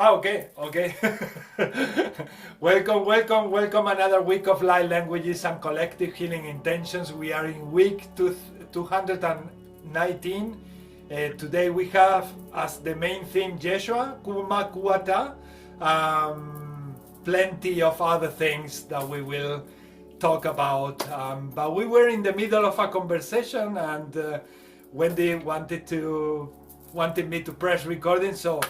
Ah, okay, okay. Welcome. Another week of light languages and collective healing intentions. We are in week 219. Today we have as the main theme Yeshua, Kuma Kuata, plenty of other things that we will talk about. But we were in the middle of a conversation, and Wendy wanted me to press recording, so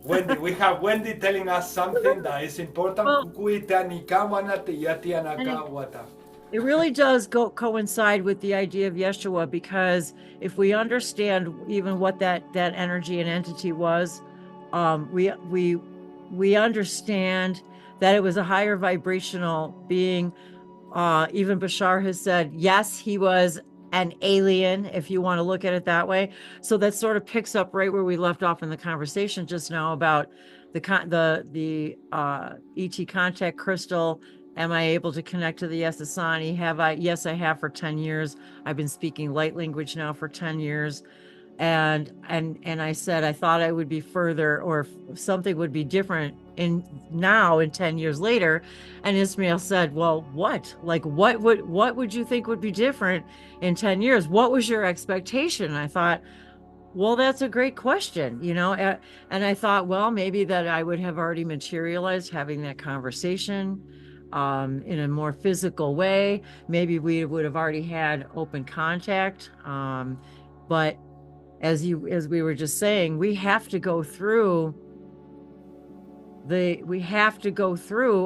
Wendy, we have Wendy telling us something that is important. Well, and it really does coincide with the idea of Yeshua, because if we understand even what that energy and entity was, we understand that it was a higher vibrational being. Even Bashar has said, yes, he was an alien, if you want to look at it that way. So that sort of picks up right where we left off in the conversation just now about the ET contact crystal. Am I able to connect to the Yesasani? Have I? Yes, I have for 10 years. I've been speaking light language now for 10 years. And I said I thought I would be further, or something would be different in 10 years later. And Ismael said, well, what would you think would be different in 10 years? What was your expectation? And I thought, well, that's a great question, and I thought, well, maybe that I would have already materialized having that conversation in a more physical way. Maybe we would have already had open contact, but as we were just saying, we have to go through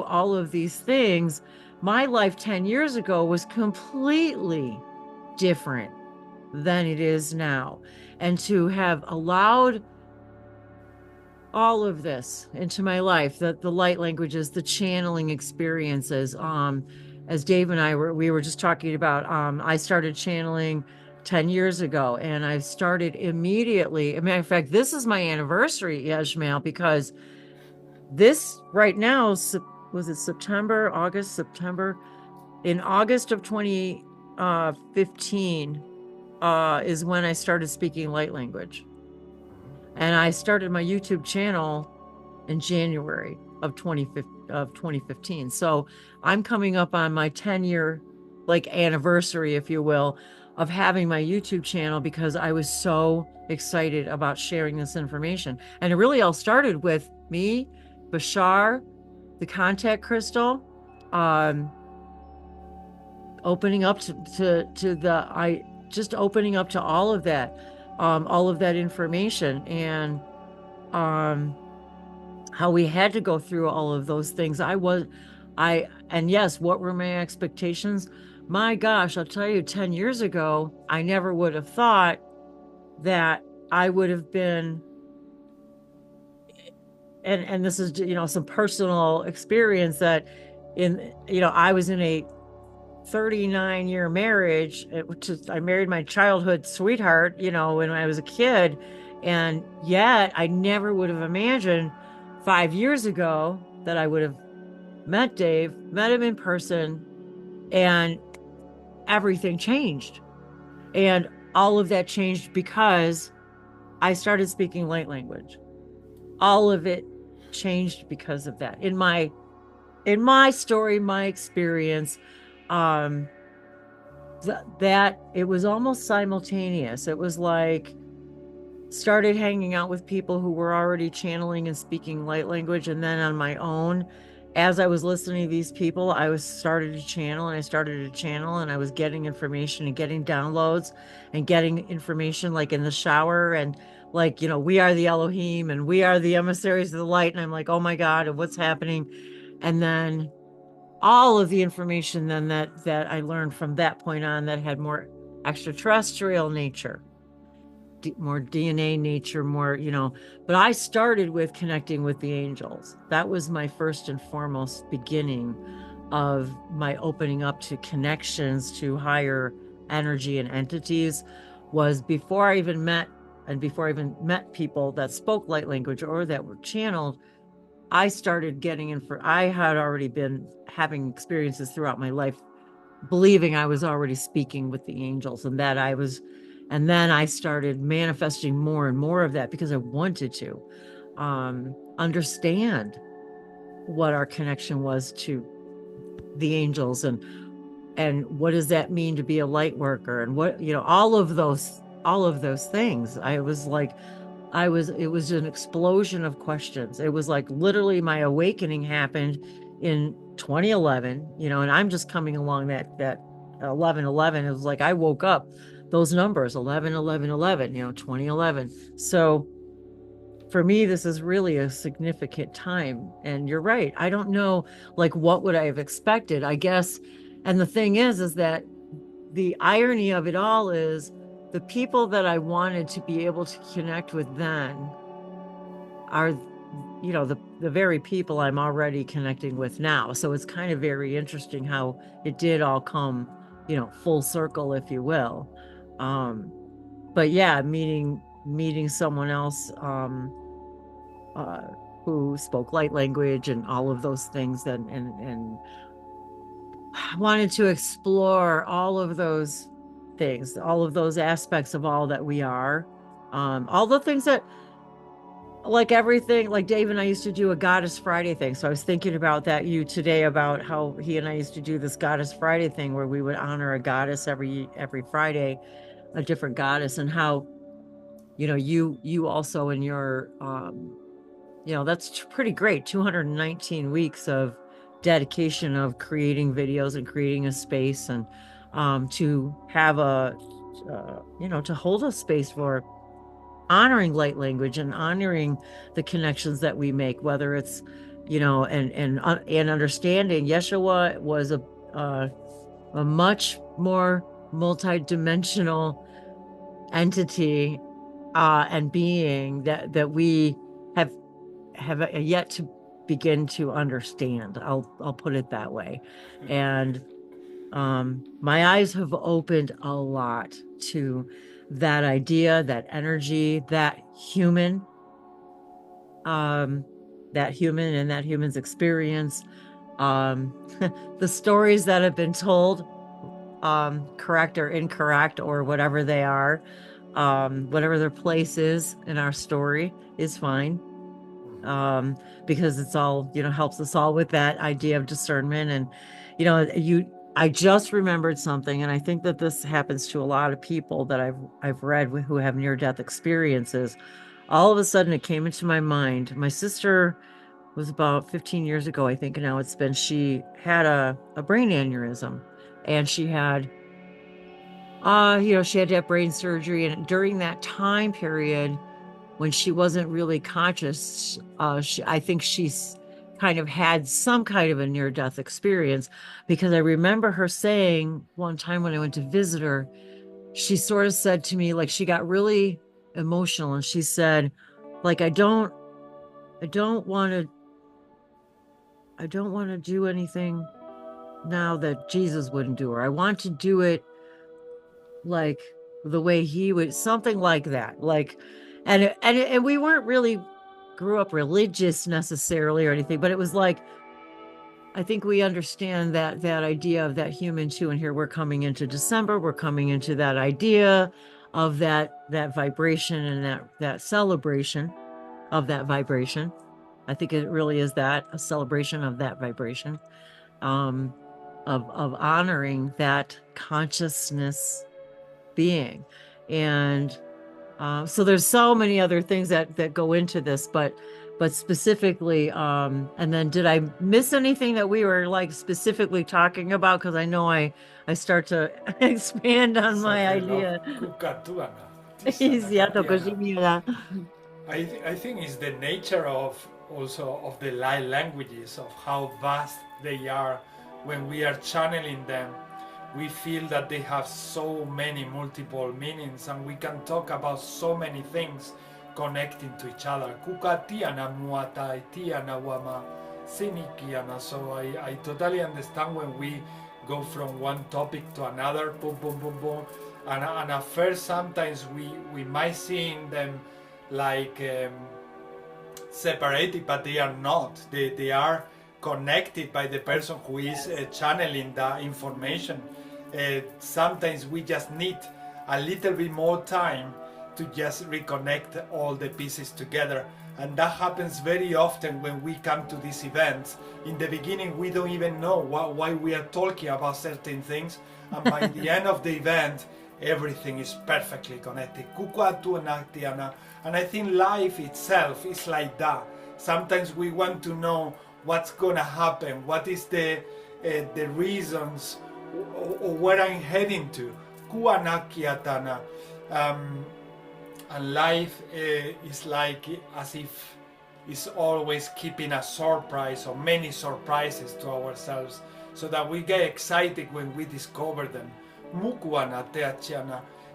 all of these things. My life 10 years ago was completely different than it is now. And to have allowed all of this into my life, the light languages, the channeling experiences, as Dave and we were just talking about, I started channeling 10 years ago, and I started immediately. As a matter of fact, this is my anniversary, Ismael, because this right now, was it September? In August of 2015 is when I started speaking light language. And I started my YouTube channel in January of 2015. So I'm coming up on my 10-year anniversary, if you will, of having my YouTube channel, because I was so excited about sharing this information. And it really all started with me, Bashar, the contact crystal, opening up just opening up to all of that information, and how we had to go through all of those things. And yes, what were my expectations? My gosh, I'll tell you, 10 years ago, I never would have thought that I would have been, and this is, some personal experience, that I was in a 39-year marriage, which is, I married my childhood sweetheart, when I was a kid. And yet I never would have imagined 5 years ago that I would have met Dave, met him in person, and everything changed. And all of that changed because I started speaking light language. All of it changed because of that. In my story, my experience, that it was almost simultaneous. It was like, started hanging out with people who were already channeling and speaking light language, and then on my own, as I was listening to these people, I started to channel, and I was getting information and getting downloads and getting information, like in the shower, and we are the Elohim and we are the emissaries of the light. And I'm like, oh my God, and what's happening? And then all of the information then that I learned from that point on, that had more extraterrestrial nature, more DNA nature, more, but I started with connecting with the angels. That was my first and foremost beginning of my opening up to connections to higher energy and entities, was before I even met people that spoke light language or that were channeled. I started getting I had already been having experiences throughout my life, believing I was already speaking with the angels, and then I started manifesting more and more of that because I wanted to. understand what our connection was to the angels, and what does that mean to be a light worker, and what, you know, all of those things. It was an explosion of questions. It was like literally my awakening happened in 2011, you know, and I'm just coming along that 11/11. It was like I woke up those numbers, 11/11/11, you know, 2011. So for me, this is really a significant time. And you're right. I don't know, like, what would I have expected, I guess. And the thing is that the irony of it all is the people that I wanted to be able to connect with then are, you know, the very people I'm already connecting with now. So it's kind of very interesting how it did all come, you know, full circle, if you will. But yeah, meeting someone else who spoke light language and all of those things, and wanted to explore all of those things, all of those aspects of all that we are, all the things that, like everything, like Dave and I used to do a Goddess Friday thing. So I was thinking about that today, about how he and I used to do this Goddess Friday thing where we would honor a goddess every Friday, a different goddess, and how, you know, you also in your, you know, that's pretty great. 219 weeks of dedication of creating videos and creating a space, and to have you know, to hold a space for honoring light language and honoring the connections that we make, whether it's, you know, and understanding YESHUA was a much more multidimensional entity and being that we have yet to begin to understand. I'll put it that way. And my eyes have opened a lot to that idea, that energy, that human and that human's experience, the stories that have been told, correct or incorrect or whatever they are, whatever their place is in our story is fine, because it's all, you know, helps us all with that idea of discernment. And, you know, I just remembered something, and I think that this happens to a lot of people that I've read who have near-death experiences. All of a sudden, it came into my mind. My sister was about 15 years ago, I think now it's been. She had a brain aneurysm, and she had, you know, she had to have brain surgery. And during that time period, when she wasn't really conscious, I think she's kind of had some kind of a near-death experience, because I remember her saying one time when I went to visit her, she sort of said to me, like, she got really emotional, and she said, like, I don't want to do anything now that Jesus wouldn't do, or I want to do it like the way he would, something like that. Like, and we weren't really grew up religious necessarily or anything, but it was like, I think we understand that idea of that human too. And here we're coming into December, we're coming into that idea of that vibration and that celebration of that vibration. I think it really is that, a celebration of that vibration, of honoring that consciousness being. And so there's so many other things that go into this, but specifically, and then did I miss anything that we were like specifically talking about? Because I know I start to expand on my idea. I think it's the nature of also of the light languages, of how vast they are. When we are channeling them, we feel that they have so many multiple meanings, and we can talk about so many things connecting to each other. So I totally understand when we go from one topic to another, boom, boom, boom, boom. And at first, sometimes we might see them like separated, but they are not. They are connected by the person who is channeling the information. Sometimes we just need a little bit more time to just reconnect all the pieces together. And that happens very often when we come to these events. In the beginning, we don't even know why we are talking about certain things. And by the end of the event, everything is perfectly connected. And I think life itself is like that. Sometimes we want to know what's going to happen, what is the reasons, or where I'm heading to. And life is like as if it's always keeping a surprise or many surprises to ourselves, so that we get excited when we discover them.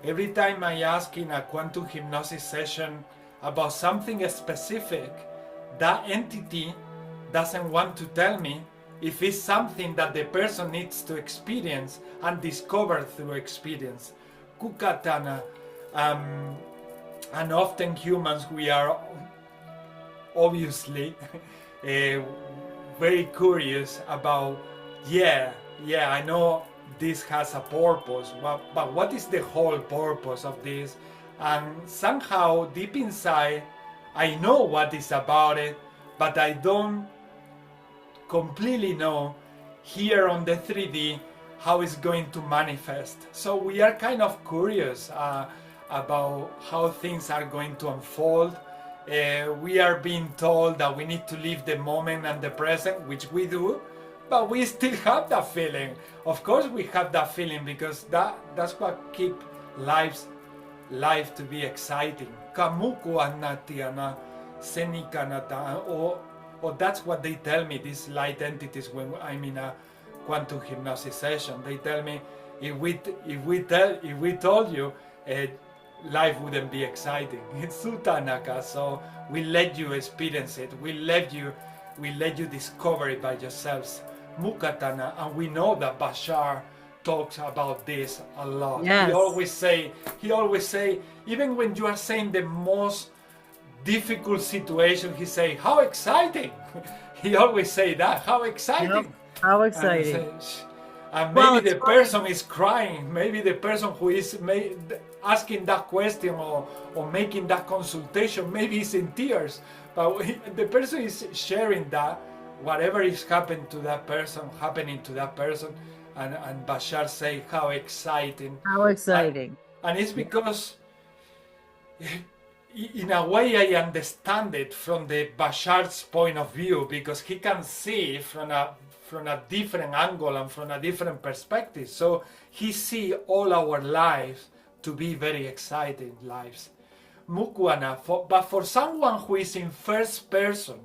Every time I ask in a quantum hypnosis session about something specific, that entity doesn't want to tell me if it's something that the person needs to experience and discover through experience. And often humans, we are obviously very curious about, I know this has a purpose, but what is the whole purpose of this? And somehow deep inside, I know what is about it, but I don't completely know here on the 3D how it's going to manifest. So we are kind of curious about how things are going to unfold. We are being told that we need to live the moment and the present, which we do, but we still have that feeling. Of course we have that feeling, because that's what keeps life to be exciting. Or that's what they tell me, these light entities, when I'm in a quantum hypnosis session. They tell me, if we told you, life wouldn't be exciting. It's Sutanaka, so we let you experience it. We let you discover it by yourselves. Mukatana, and we know that Bashar talks about this a lot. Yes. He always say, even when you are saying the most difficult situation, he say, how exciting. He always say that, how exciting. Yep. How exciting. And maybe the person is crying, maybe the person who is asking that question or making that consultation, maybe he's in tears, but the person is sharing that whatever is happening to that person, and Bashar say, how exciting. How exciting. And it's because in a way I understand it from the Bashar's point of view, because he can see from a different angle and from a different perspective. So he see all our lives to be very exciting lives. Mukwana, but for someone who is in first person,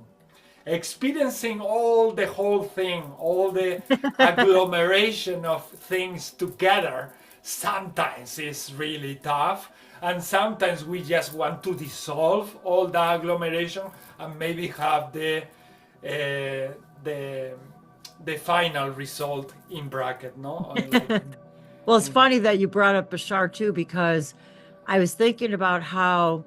experiencing the whole thing, all the agglomeration of things together, sometimes it's really tough. And sometimes we just want to dissolve all the agglomeration and maybe have the final result in bracket, no? Well, it's funny that you brought up Bashar too, because I was thinking about how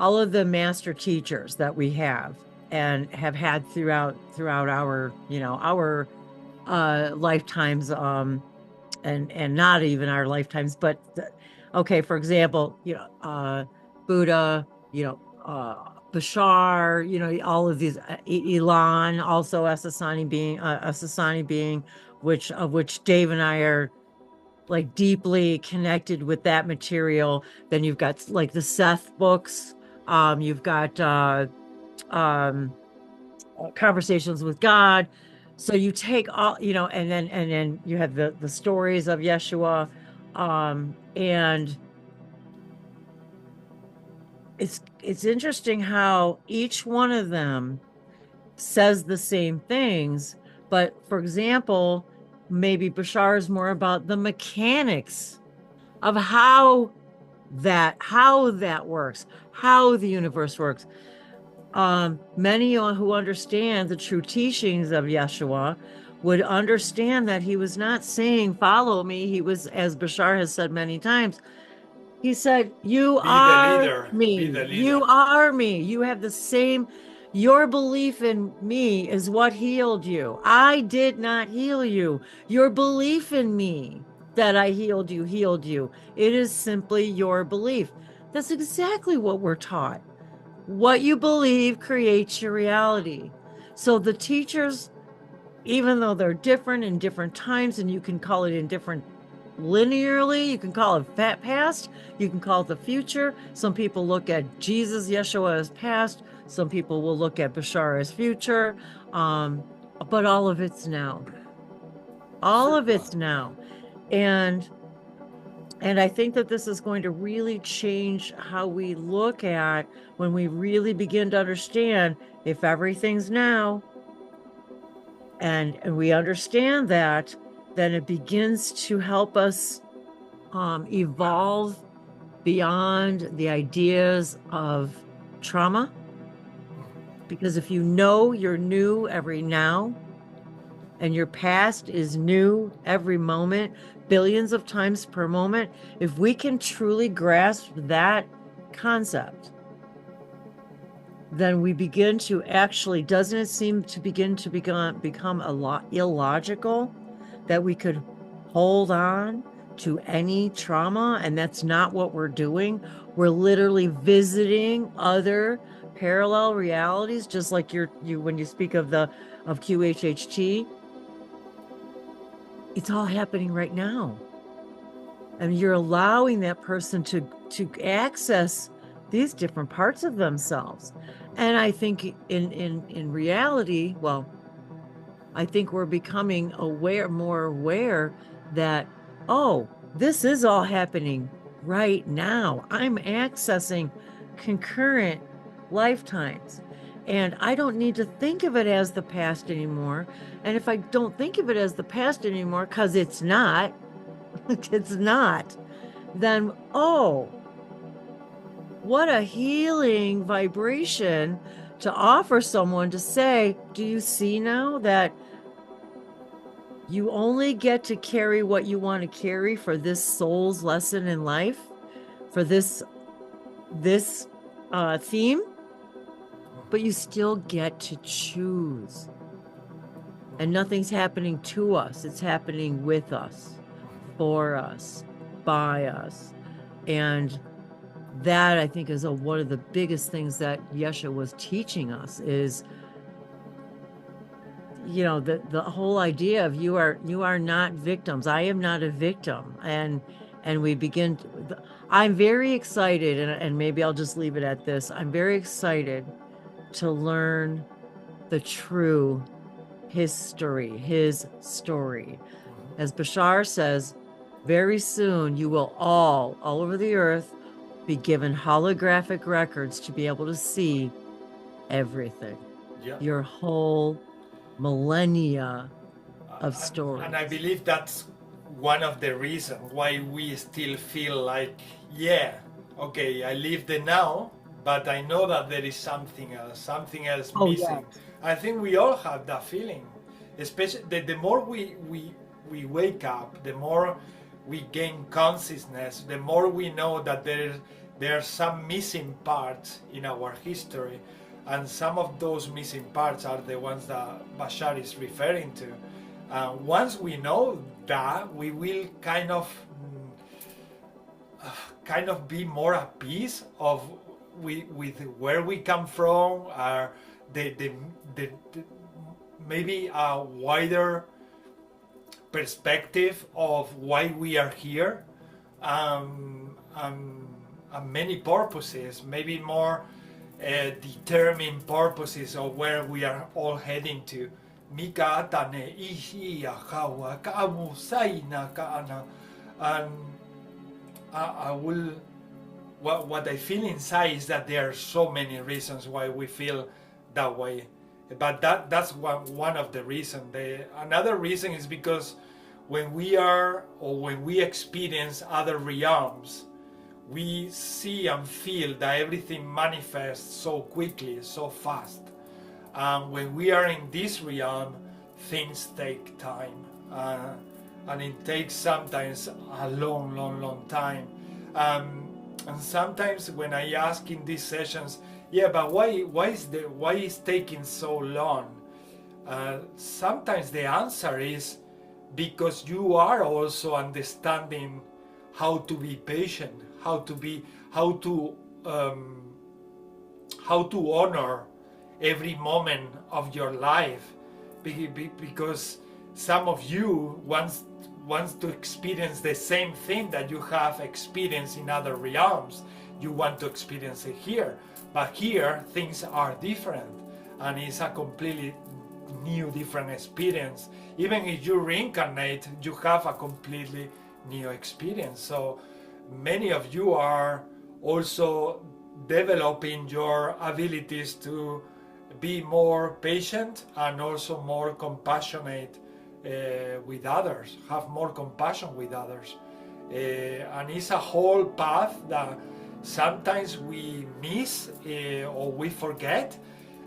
all of the master teachers that we have and have had throughout our our lifetimes, and not even our lifetimes, but okay, for example, Buddha, Bashar, all of these, Elon, also a Sasani being, which Dave and I are like deeply connected with that material. Then you've got like the Seth books, you've got Conversations with God. So you take all, and then you have the stories of Yeshua, and it's interesting how each one of them says the same things, but for example, maybe Bashar is more about the mechanics of how that works, how the universe works. Many who understand the true teachings of Yeshua would understand that he was not saying, follow me. He was, as Bashar has said many times, he said, you are me. You are me. You have the same, your belief in me is what healed you. I did not heal you. Your belief in me that I healed you. It is simply your belief. That's exactly what we're taught. What you believe creates your reality. So the teachers, even though they're different in different times, and you can call it in different linearly, you can call it past, you can call it the future. Some people look at Jesus, YESHUA as past. Some people will look at Bashar as future. But all of it's now. All of it's now. And I think that this is going to really change how we look at when we really begin to understand if everything's now, and we understand that, then it begins to help us evolve beyond the ideas of trauma. Because if you know you're new every now, and your past is new every moment, billions of times per moment, if we can truly grasp that concept, then we begin to actually, doesn't it seem to begin to become a lot illogical that we could hold on to any trauma? And that's not what we're doing. We're literally visiting other parallel realities, just like you when you speak of QHHT. It's all happening right now. And you're allowing that person to access these different parts of themselves. And I think in reality, well, I think we're becoming more aware that, oh, this is all happening right now. I'm accessing concurrent lifetimes. And I don't need to think of it as the past anymore. And if I don't think of it as the past anymore, because it's not, it's not, then, oh, what a healing vibration to offer someone to say, do you see now that you only get to carry what you want to carry for this soul's lesson in life, for this theme? But you still get to choose. And nothing's happening to us. It's happening with us, for us, by us. And that, I think, is one of the biggest things that YESHUA was teaching us is, you know, the whole idea of you are not victims. I am not a victim. And we begin to, I'm very excited, and maybe I'll just leave it at this. I'm very excited to learn the true history, his story. As Bashar says, very soon you will all over the earth be given holographic records to be able to see everything. Yeah. Your whole millennia of stories. And I believe that's one of the reasons why we still feel like, yeah, okay, I live the now, but I know that there is something else missing. Yes. I think we all have that feeling, especially the more we wake up, the more we gain consciousness, the more we know that there are some missing parts in our history, and some of those missing parts are the ones that Bashar is referring to. Once we know that, we will kind of be more at peace with where we come from, the maybe a wider perspective of why we are here, and many purposes, maybe more determined purposes of where we are all heading to. Mika atane ihi akawa kaamu saina kaana, and I will. What I feel inside is that there are so many reasons why we feel that way, but that's one of the reasons. Another reason is because when we experience other realms, we see and feel that everything manifests so quickly, so fast. And when we are in this realm, things take time, and it takes sometimes a long time. And sometimes when I ask in these sessions, yeah, but why is taking so long? Sometimes the answer is because you are also understanding how to be patient, how to be, how to honor every moment of your life, because some of you wants to experience the same thing that you have experienced in other realms. You want to experience it here, but here things are different, and it's a completely new, different experience. Even if you reincarnate, you have a completely new experience. So many of you are also developing your abilities to be more patient and also more compassionate with others, have more compassion with others. And it's a whole path that sometimes we miss or we forget.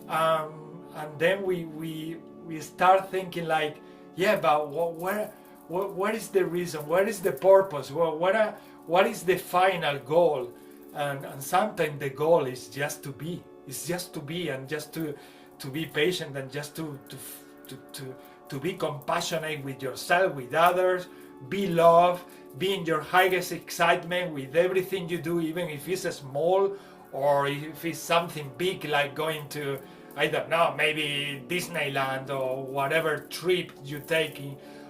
And then we start thinking like, yeah, but what is the reason? What is the purpose? What is the final goal? And sometimes the goal is just to be. It's just to be, and just to be patient, and just to be compassionate with yourself, with others, be love, be in your highest excitement with everything you do, even if it's small or if it's something big like going to, I don't know, maybe Disneyland or whatever trip you take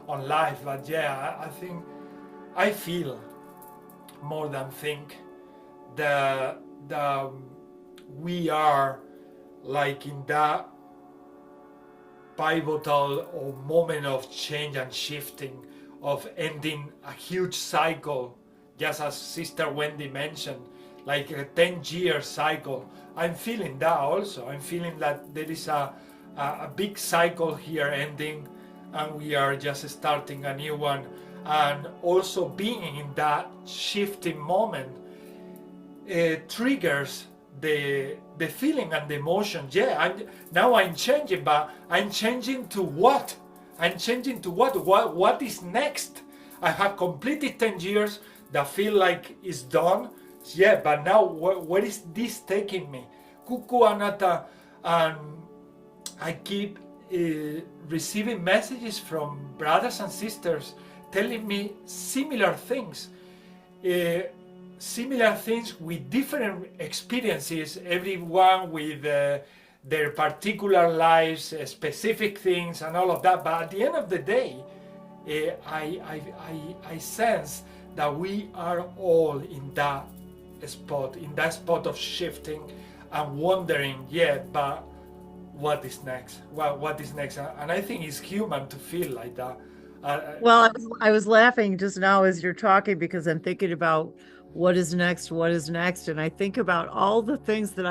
on life. But yeah, I feel more than think that we are like in that pivotal or moment of change and shifting, of ending a huge cycle, just as Sister Wendy mentioned, like a 10-year cycle. I'm feeling that also. I'm feeling that there is a big cycle here ending, and we are just starting a new one. And also being in that shifting moment triggers the feeling and the emotion. Yeah, I'm changing, but I'm changing to what? I'm changing to what? What is next? I have completed 10 years that feel like it's done. Yeah, but now where is this taking me? Kuku Anata, and I keep receiving messages from brothers and sisters telling me similar things. Similar things with different experiences, everyone with their particular lives, specific things and all of that. But at the end of the day, I sense that we are all in that spot of shifting and wondering, yeah, but what is next? What is next? And I think it's human to feel like that. Well, I was laughing just now as you're talking, because I'm thinking about what is next, and I think about all the things that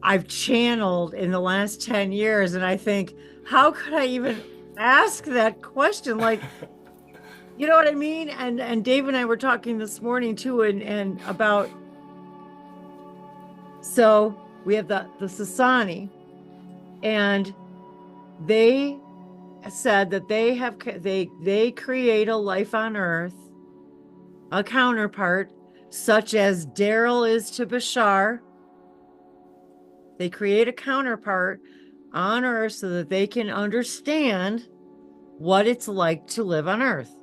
I've channeled in the last 10 years, and I think, how could I even ask that question? Like, you know what I mean? And Dave and I were talking this morning too, and about, so we have the Sasani, and they said that they create a life on Earth, a counterpart, such as Daryl is to Bashar. They create a counterpart on Earth so that they can understand what it's like to live on Earth.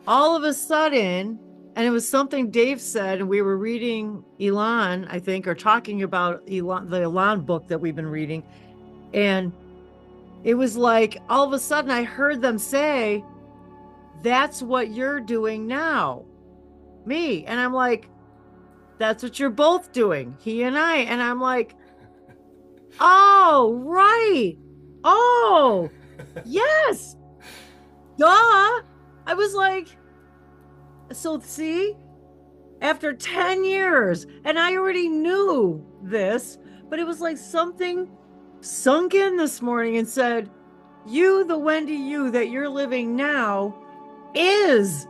All of a sudden, and it was something Dave said, and we were reading Elon, I think, or talking about Elon, the Elon book that we've been reading, and it was like all of a sudden I heard them say, that's what you're doing now, me. And I'm like, that's what you're both doing, he and I. And I'm like, oh, right. Oh, yes. Duh. I was like, so see, after 10 years, and I already knew this, but it was like something sunk in this morning and said, you, the Wendy, you that you're living now, is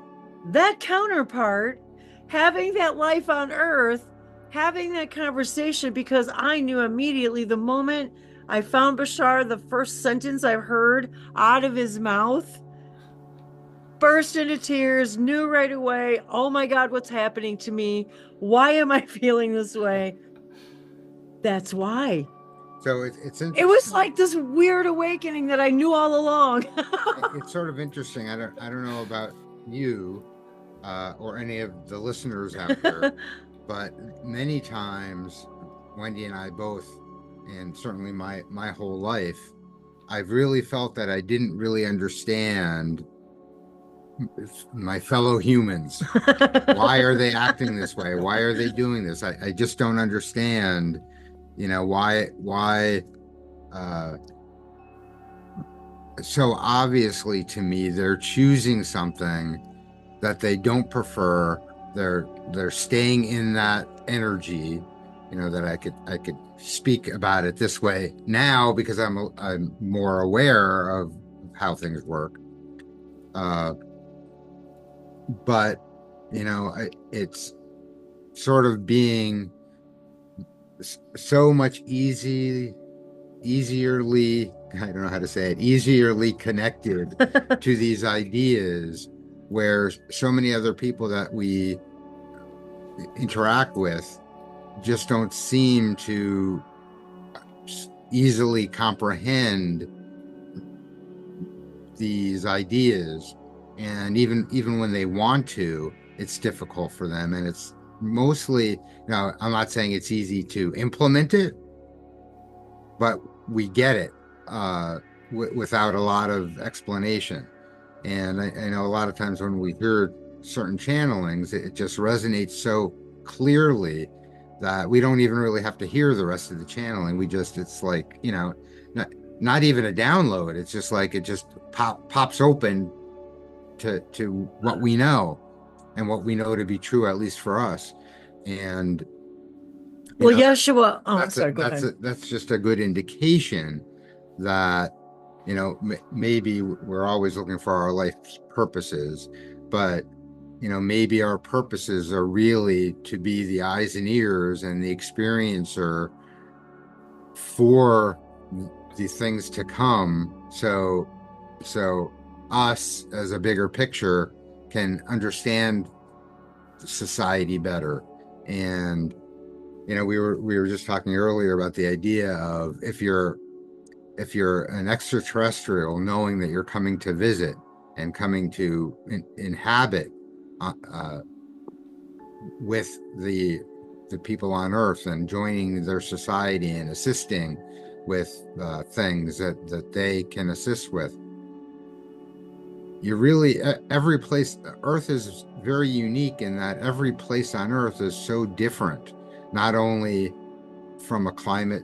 that counterpart, having that life on Earth, having that conversation, because I knew immediately the moment I found Bashar, the first sentence I heard out of his mouth, burst into tears, knew right away, oh my God, what's happening to me? Why am I feeling this way? That's why. So it's interesting. It was like this weird awakening that I knew all along. It's sort of interesting. I don't know about you, or any of the listeners out there, but many times, Wendy and I both, and certainly my whole life, I've really felt that I didn't really understand my fellow humans. Why are they acting this way? Why are they doing this? I just don't understand, why so obviously to me they're choosing something that they don't prefer. They're staying in that energy, that I could speak about it this way now because I'm more aware of how things work. But it's sort of being so much easierly, I don't know how to say it, easierly connected to these ideas, where so many other people that we interact with just don't seem to easily comprehend these ideas. And even when they want to, it's difficult for them. And it's mostly, I'm not saying it's easy to implement it, but we get it without a lot of explanation. And I know a lot of times when we hear certain channelings, it just resonates so clearly that we don't even really have to hear the rest of the channeling. It's like, not even a download. It's just like it just pops open to what we know, and what we know to be true, at least for us. And well, YESHUA, sorry, go ahead. That's just a good indication that, maybe we're always looking for our life's purposes, but maybe our purposes are really to be the eyes and ears and the experiencer for the things to come. So us as a bigger picture can understand society better. And we were just talking earlier about the idea of if you're an extraterrestrial, knowing that you're coming to visit and coming to inhabit with the people on Earth and joining their society and assisting with things that they can assist with. You really, every place, Earth is very unique in that every place on Earth is so different, not only from a climate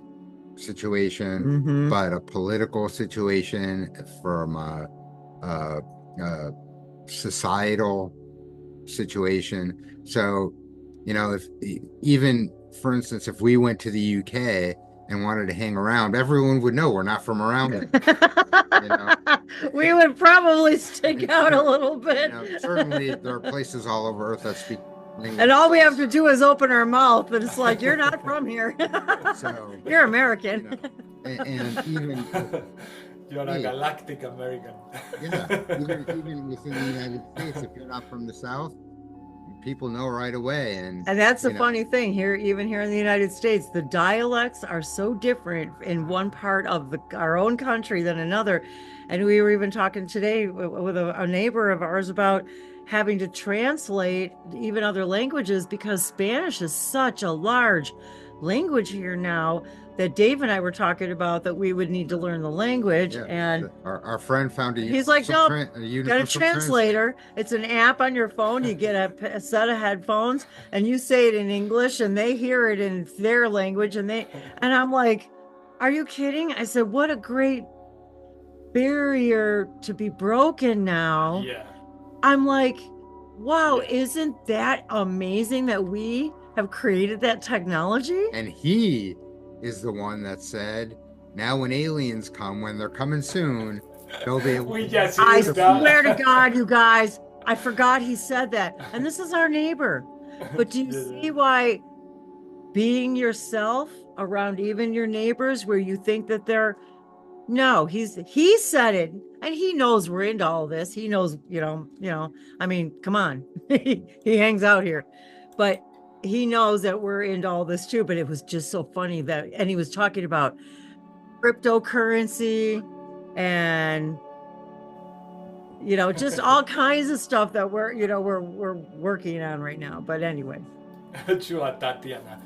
situation, but a political situation, from a societal situation. So, if even, for instance, if we went to the UK and wanted to hang around, everyone would know we're not from around there. We would probably stick out a little bit. Certainly there are places all over Earth that speak English. And all we have to do is open our mouth, and it's like, you're not from here. So, you're American. And even you're a galactic American. even within the United States, if you're not from the South, people know right away. And that's the funny thing here, even here in the United States, the dialects are so different in one part of our own country than another. And we were even talking today with a neighbor of ours about having to translate even other languages, because Spanish is such a large language here now that Dave and I were talking about, that we would need to learn the language. And our friend found he's like, no, got a translator. It's an app on your phone. You get a set of headphones and you say it in English and they hear it in their language. And I'm like, are you kidding? I said, what a great barrier to be broken now. Yeah. I'm like, wow, isn't that amazing that we have created that technology? And he is the one that said, now when aliens come, when they're coming soon, they'll be able I swear to God, you guys, I forgot he said that. And this is our neighbor. But do you see why being yourself around even your neighbors, where you think that they're, no, he said it, and he knows we're into all this. He knows, I mean, come on, he hangs out here, but he knows that we're into all this too. But it was just so funny and he was talking about cryptocurrency and Just all kinds of stuff that we're working on right now. But anyway. Sure, Tatiana.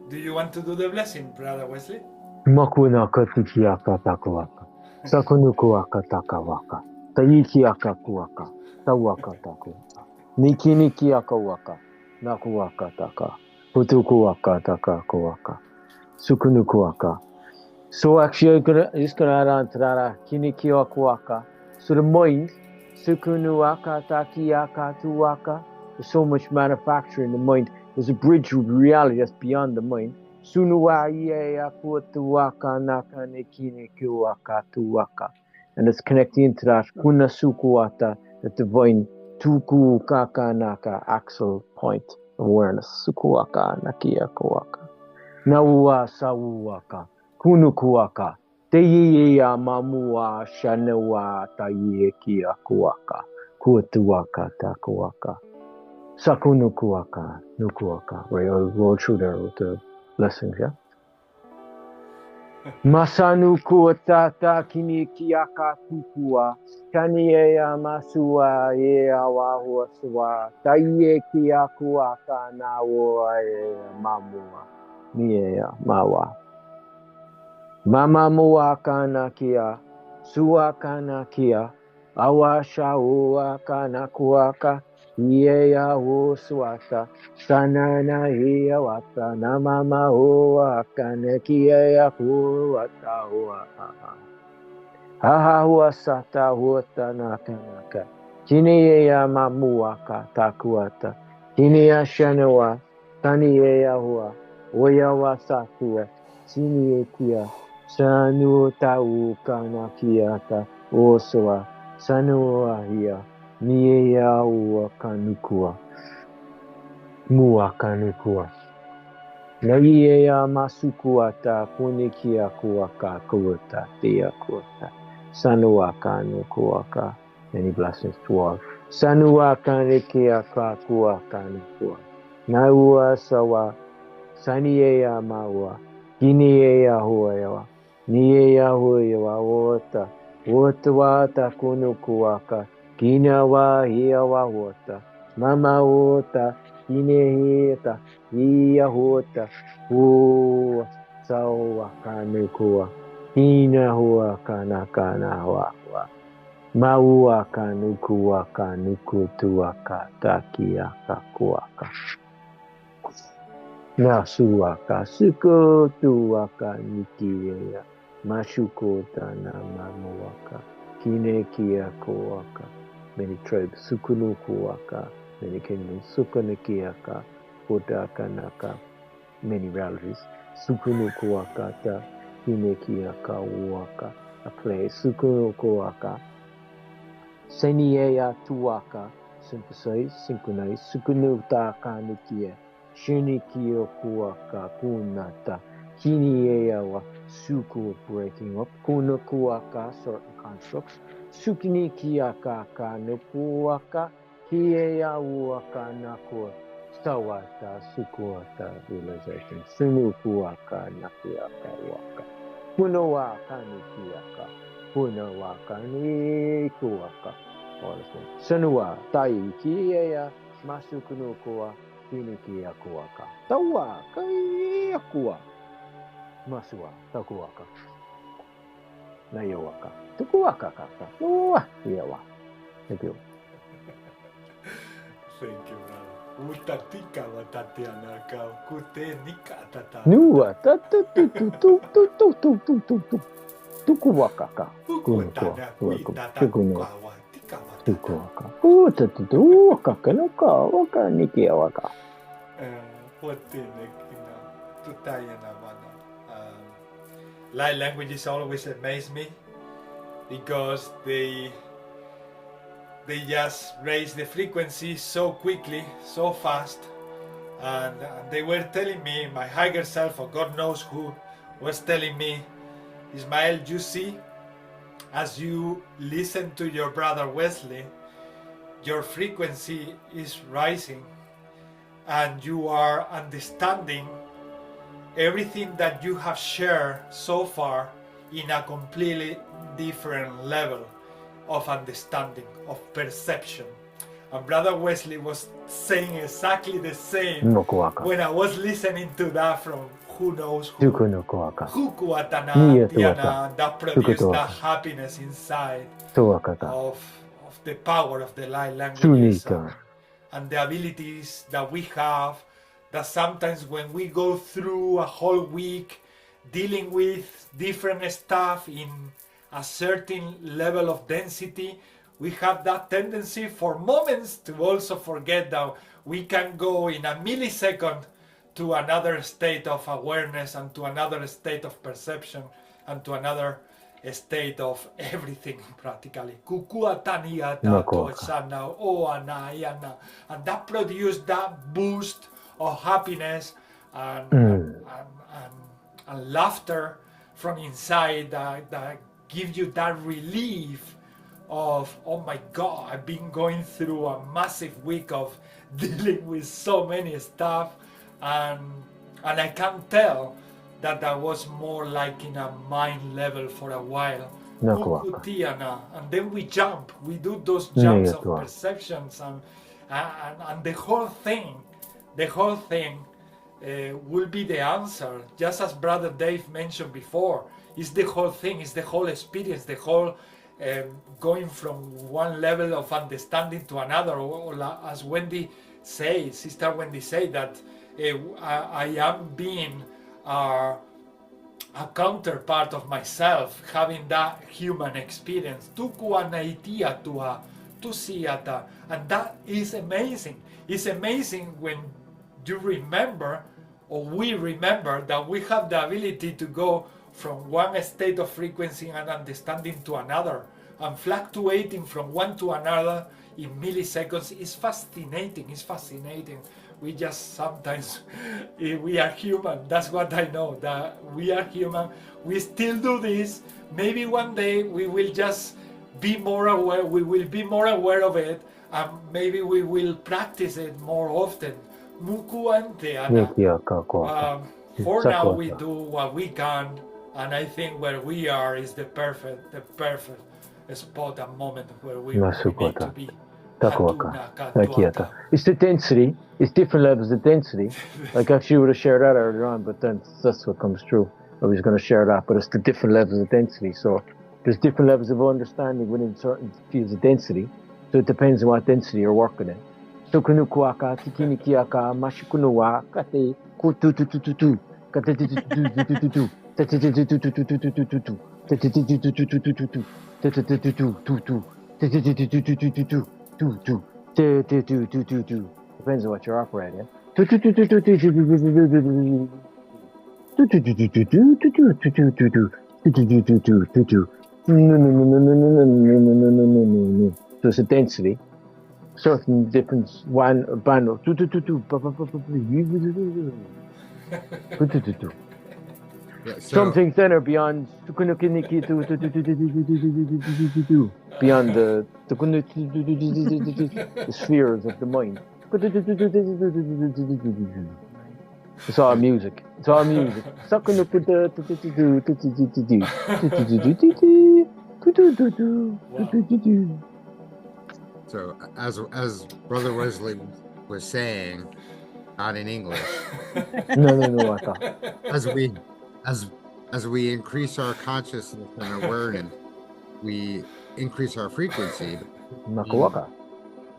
Do you want to do the blessing, Brother Wesley? Makuna katikiaka takuaka. Sakunukuaka takawaka. Taikiaka kuaka. Tawaka takuaka. Nikinikiaka waka. Nakuaka taka. Putukuaka taka kuaka. Sukunukuaka. So actually, it's gonna trara kinikiaka. So the mind, sukunuaka takiaka tuaka. There's so much manufacture in the mind. There's a bridge with reality that's beyond the mind. And it's connecting into that kunasukuata, the divine tuku kaka naka axle point of awareness. Sukuaka nakia kuaka. Naua sauaka. Kunukuaka. Teiya mamua shanawa taiekia kuaka. Kuatuaka takuaka. Sakunukuaka, nukuaka. Right, I'll roll through there with the blessings, yeah? Masanuku tata kinikiaka tukua. Kaniea masua ea wahua sua. Taie kiakuaka na woa mamua. Niea mawa. Mama muaka na kia. Suaka na kia. Awasha uaka na kuaka. Yea o suata, sanana hea wata, na mama o akanekia huata hoa. Haha hua sata huata nakanaka. Kinea mamuaka takuata. Kinea shanawa, taniea hua, oya wasatua, siniekia, sanu tauka nakiata, osua, sanua hia. Niea uakanukua. Muakanukua. Naiea masukuata kunikia kuaka kuata tia kuata. Sanuakanukuaka. Many blessings to all. Sanuakanikia kuakanukua. Naua sawa. Saniea maua. Kiniea huayawa. Niea huayawa wota. Wota wata kunukuaka. Kina wa hia wa hota, mama hota, kine hita, hia hota, hua, sawa kanukua, kina hua kana hua, maua kanukua kanukutua katakia kakuaka. Nasuaka, sukotuaka nikia, mashukota na mamuaka, kine kia kuaka. Many tribes, Sukunukuaka, many kingdoms, Sukunikiaka, Kotakanaka, many realities, Sukunukuakata, Hinekiaka, Waka, a place, Sukunukuaka, Seniea Tuaka, synthesize, synchronize, Sukunutaka Nikia, Shinikio Kuaka, Kunata, Hinieawa, Suku breaking up, Kunukuaka, certain constructs, Sukinikiaka nupuaka, Kiea uaka nakua, Sawata sukuata realization, Sunukuaka nakiaka waka, Punowaka nikiaka, Punowaka nikuaka, Sanua, Tai, Kiea, Masukunukua, Kinikia kuaka, Tawa, Kaiakua, Masua, Takuaka. Nayawaka. Tukuwaka kaka. Yawa. Thank you. Thank you, brother. Utatika wa Tatiana ka kute nika tata. Nuwa tatu tukuwaka ka. Ukutana kuita takukawa tika wa tukuwaka. Utatu waka nuka waka nikia waka. Potine kina tutayana mana. Light languages always amaze me because they just raise the frequency so quickly, so fast, and they were telling me, my higher self, or God knows who, was telling me, Ismael, you see, as you listen to your brother Wesley, your frequency is rising and you are understanding everything that you have shared so far in a completely different level. of understanding, of perception. And Brother Wesley was saying exactly the same No kuaka. when I was listening to that from who knows who. Tuku no kuaka. Hukuatana, Nia Tiana, tuaka. that produced Tukutuaka. that happiness inside Tuakata. of the power of the light languages Sunita. and the abilities that we have, that sometimes when we go through a whole week dealing with different stuff in a certain level of density, we have that tendency for moments to also forget that we can go in a millisecond to another state of awareness and to another state of perception and to another state of everything practically. And that produced that boost of happiness and laughter from inside that gives you that relief of, oh my God, I've been going through a massive week of dealing with so many stuff, and I can tell that was more like in a mind level for a while. And then we jump, we do those jumps of perceptions, and the whole thing will be the answer. Just as Brother Dave mentioned before, it's the whole thing, it's the whole experience, the whole going from one level of understanding to another, or as Wendy says, Sister Wendy said, that I am being a counterpart of myself, having that human experience. And that is amazing. It's amazing when you remember, or we remember, that we have the ability to go from one state of frequency and understanding to another, and fluctuating from one to another in milliseconds. Is fascinating. It's fascinating. We just sometimes, we are human. That's what I know, that we are human. We still do this. Maybe one day we will just be more aware. We will be more aware of it, and maybe we will practice it more often. For now, we do what we can, and I think where we are is the perfect spot and moment where we need to be. It's the density. It's different levels of density. Like if she would have shared that earlier on, but then that's what comes true. I was going to share that, but it's the different levels of density. So there's different levels of understanding within certain fields of density. So it depends on what density you're working in. So kunukuaka, tikinikiaka, mashikunuwa, kate, kutututututu, katetutututututu, tetetututututututu, tetetutututututu, tetetututututu, tetetutututututu. Depends on what you're operating. So it's a density. Certain difference, one band of some things then are beyond beyond the spheres of the mind. It's all music. It's all music. So as Brother Wesley was saying, not in English, No, I thought. as we increase our consciousness and awareness, we increase our frequency,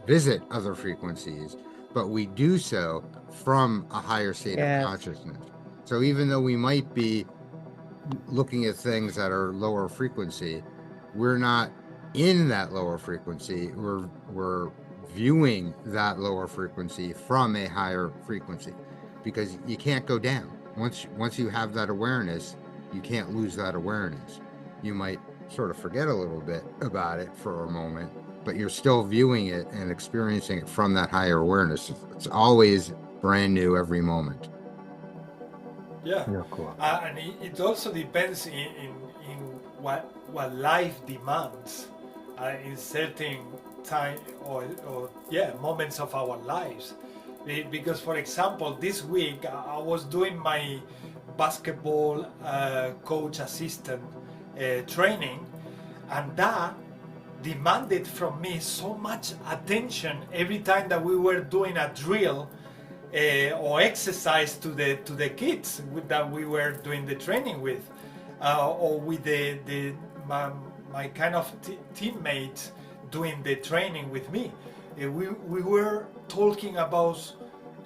visit other frequencies, but we do so from a higher state of consciousness. So even though we might be looking at things that are lower frequency, we're not in that lower frequency. We're viewing that lower frequency from a higher frequency, because you can't go down. Once you have that awareness, you can't lose that awareness. You might sort of forget a little bit about it for a moment, but you're still viewing it and experiencing it from that higher awareness. It's always brand new every moment. Yeah, and it also depends in what life demands in certain time or moments of our lives. Because, for example, this week I was doing my basketball coach assistant training, and that demanded from me so much attention every time that we were doing a drill or exercise to the kids that we were doing the training with, or with my kind of teammates doing the training with me. We were talking about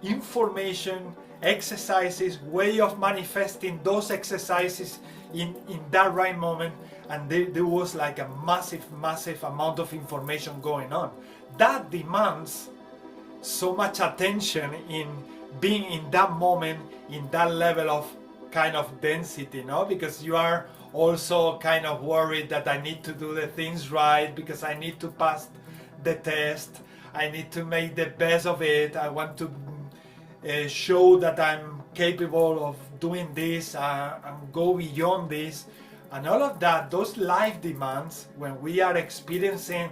information, exercises, way of manifesting those exercises in that right moment, and there was like a massive amount of information going on. That demands so much attention in being in that moment, in that level of kind of density, no? Because you are also kind of worried that I need to do the things right, because I need to pass the test, I need to make the best of it, I want to show that I'm capable of doing this and go beyond this, and all of that. Those life demands, when we are experiencing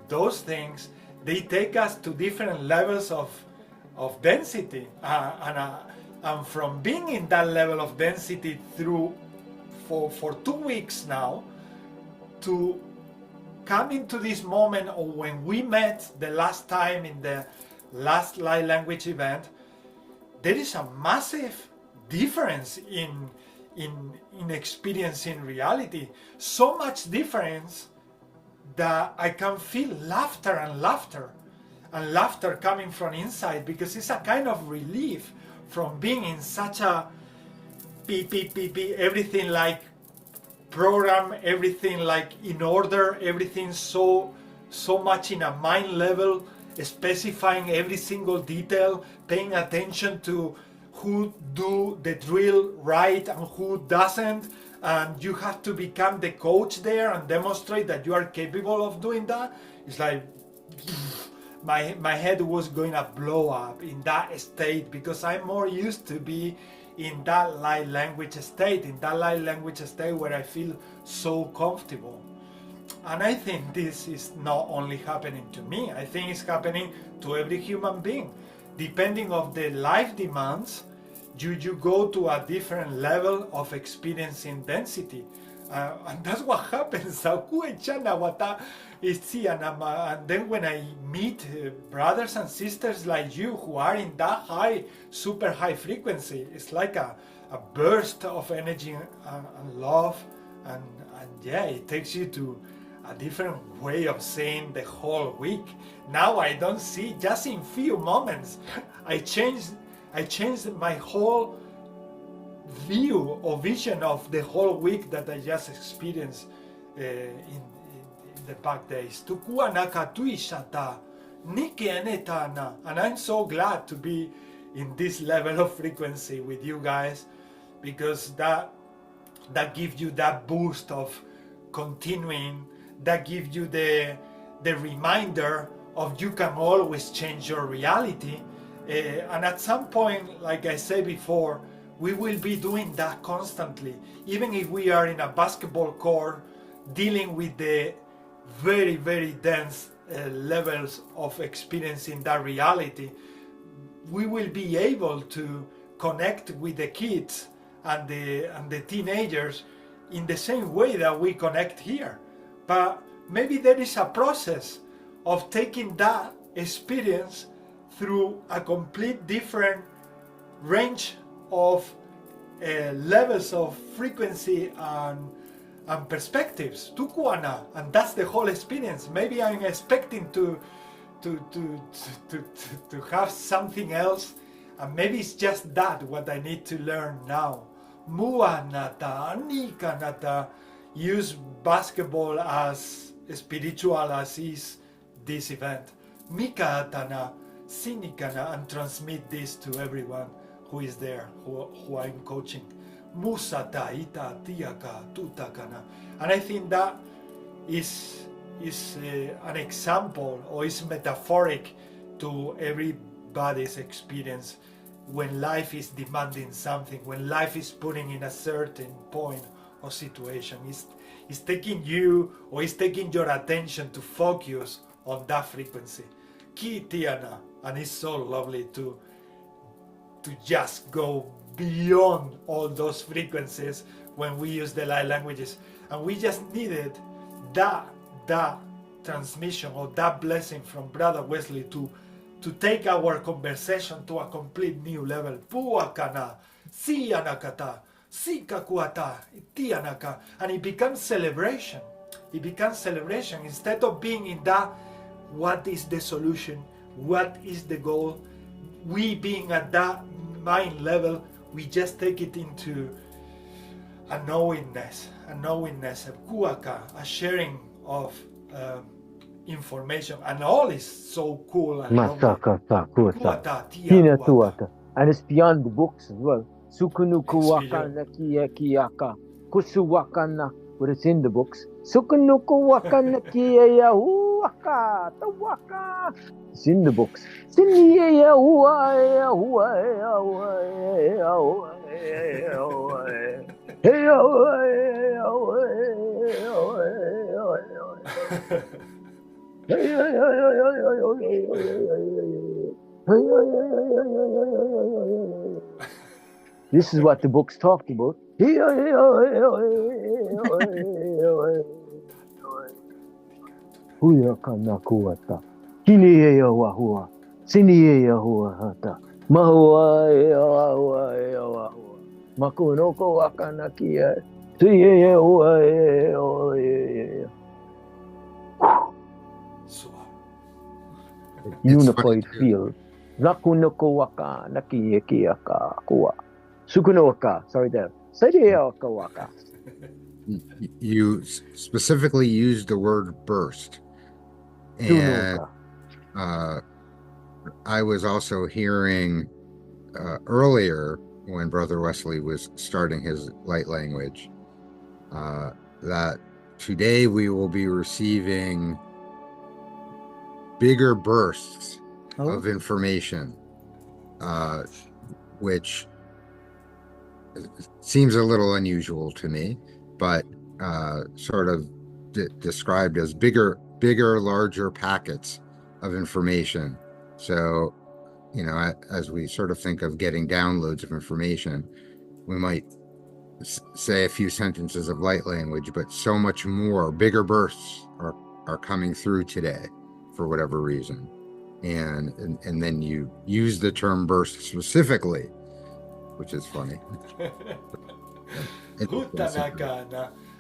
those things, they take us to different levels of density, and from being in that level of density for 2 weeks now, to come into this moment, or when we met the last time in the last light language event, there is a massive difference in experiencing reality. So much difference that I can feel laughter and laughter coming from inside, because it's a kind of relief from being in such a everything like program, everything like in order, everything so much in a mind level, specifying every single detail, paying attention to who do the drill right and who doesn't, and you have to become the coach there and demonstrate that you are capable of doing that. It's like my head was going to blow up in that state, because I'm more used to be in that light language state, where I feel so comfortable. And I think this is not only happening to me, I think it's happening to every human being. Depending on the life demands, you go to a different level of experiencing density. And that's what happens. And then when I meet brothers and sisters like you who are in that high, super high frequency, it's like a burst of energy and love. And yeah, it takes you to a different way of seeing the whole week. Now I don't see, just in few moments, I changed my whole view or vision of the whole week that I just experienced in the back days. And I'm so glad to be in this level of frequency with you guys, because that gives you that boost of continuing, that gives you the reminder of you can always change your reality. And at some point, like I said before, we will be doing that constantly. Even if we are in a basketball court dealing with the very, very dense levels of experiencing that reality, we will be able to connect with the kids and the teenagers in the same way that we connect here. But maybe there is a process of taking that experience through a complete different range of levels of frequency and perspectives. Tukuana, and that's the whole experience. Maybe I'm expecting to have something else, and maybe it's just that what I need to learn now. Muanata, Anikanata, use basketball as spiritual as is this event. Mikaatana, Sinikana, and transmit this to everyone who is there, who I'm coaching. Musata, Ita, Tiaka, Tutakana. And I think that is an example, or is metaphoric to everybody's experience when life is demanding something, when life is putting in a certain point or situation. It's taking you, or it's taking your attention to focus on that frequency. Kitiana, and it's so lovely to just go beyond all those frequencies when we use the light languages. And we just needed that transmission or that blessing from Brother Wesley to take our conversation to a complete new level. Puakana, sianakata, sikakuata, tianaka, and it becomes celebration. It becomes celebration instead of being in that. What is the solution? What is the goal? We being at that mind level, we just take it into a knowingness, a kuaka, a sharing of information, and all is so cool and lovely. Masakata kuata. Kuata, tia Hina kuata. tuata. And it's beyond the books as well. Sukunuku It's waka na kiaka. Kusuwaka na, but it's in the books. Sukunuku waka na kia waka. Tawaka. It's in the books. Sinia hua This is what the books talked about. Huyakana kuata. Kinia wahua. Sinia hua hata. Mahua hua. Makunoko wakana kia. Sinia hua. Unified field. Nakunoko waka nakie kiaka kuwa. Sukuno waka. Sorry there. Sadia waka. You specifically used the word burst, and I was also hearing earlier when Brother Wesley was starting his light language that today we will be receiving bigger bursts of information, which seems a little unusual to me, but sort of described as bigger, larger packets of information. So, you know, as we sort of think of getting downloads of information, we might say a few sentences of light language, but so much more, bigger bursts are coming through today for whatever reason. And then you use the term burst specifically, which is funny.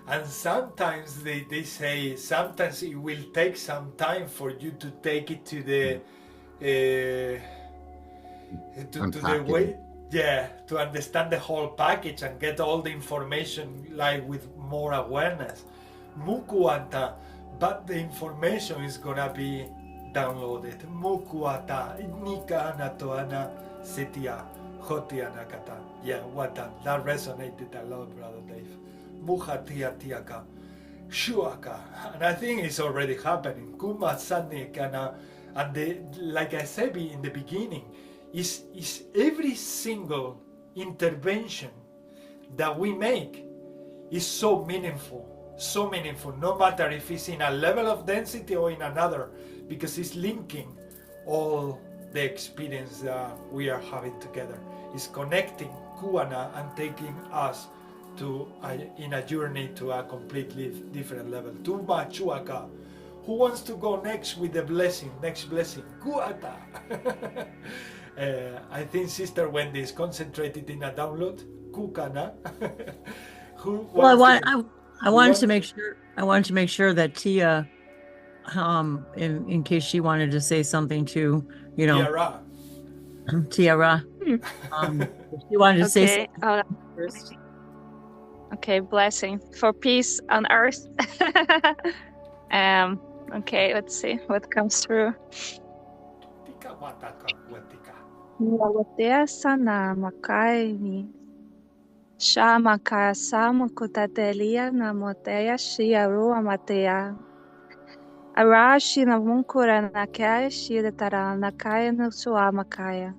And sometimes they say sometimes it will take some time for you to take it to the to the way, to understand the whole package and get all the information like with more awareness. Mukuanta, but the information is gonna be downloaded. Mukuata, nika anatoana setia hotiana kata. Yeah, what that resonated a lot, Brother Dave. Muhatia tiaka, shuaka, and I think it's already happening. Kuma sanikana, and like I said in the beginning, is every single intervention that we make is so meaningful, no matter if it's in a level of density or in another, because it's linking all the experience that we are having together. It's connecting Kuana and taking us in a journey to a completely different level. Tuma Chuaka. Who wants to go next with the blessing? Next blessing. Kuata. I think Sister Wendy is concentrated in a download. Kukana. I wanted to make sure. I wanted to make sure that Tia, in case she wanted to say something too, you know, Tiara. She wanted to say something first. Okay, blessing for peace on earth. Okay, let's see what comes through. Watea sana makai ni shama kaya sama kutatelia na motea shiaru amatea arashi na munkura na kaya shira tara na kaya na suama kaya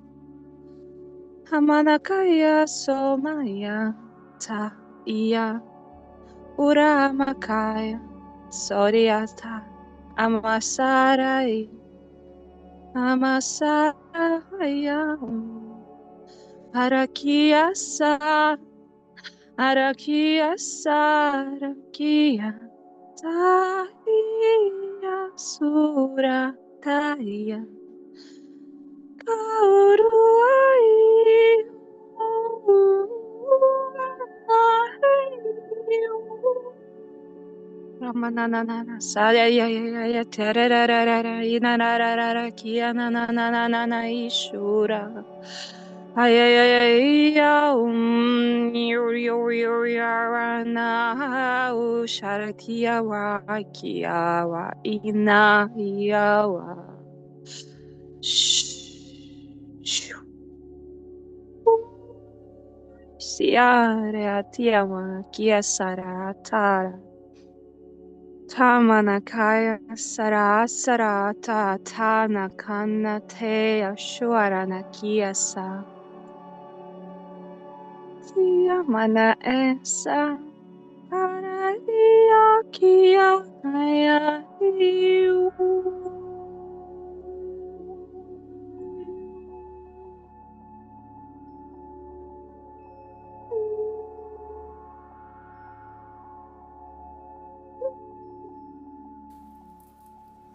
hamanakaya somaya ta iya ura makaya soriata amasarai amasaraya arakia arakia Taya Sura Taya Kauruai Ramanana Saya ya ya ya tererererera inararara kia na na na na na na ishura ay ay ay ay ya yuri na usharakia wa kia wa ina ya wa siare atia wa kia saratara Tamanakaya sara sara ta ta na kana te ashwara na kiasa. Tia mana esa para ia kia kaya iu.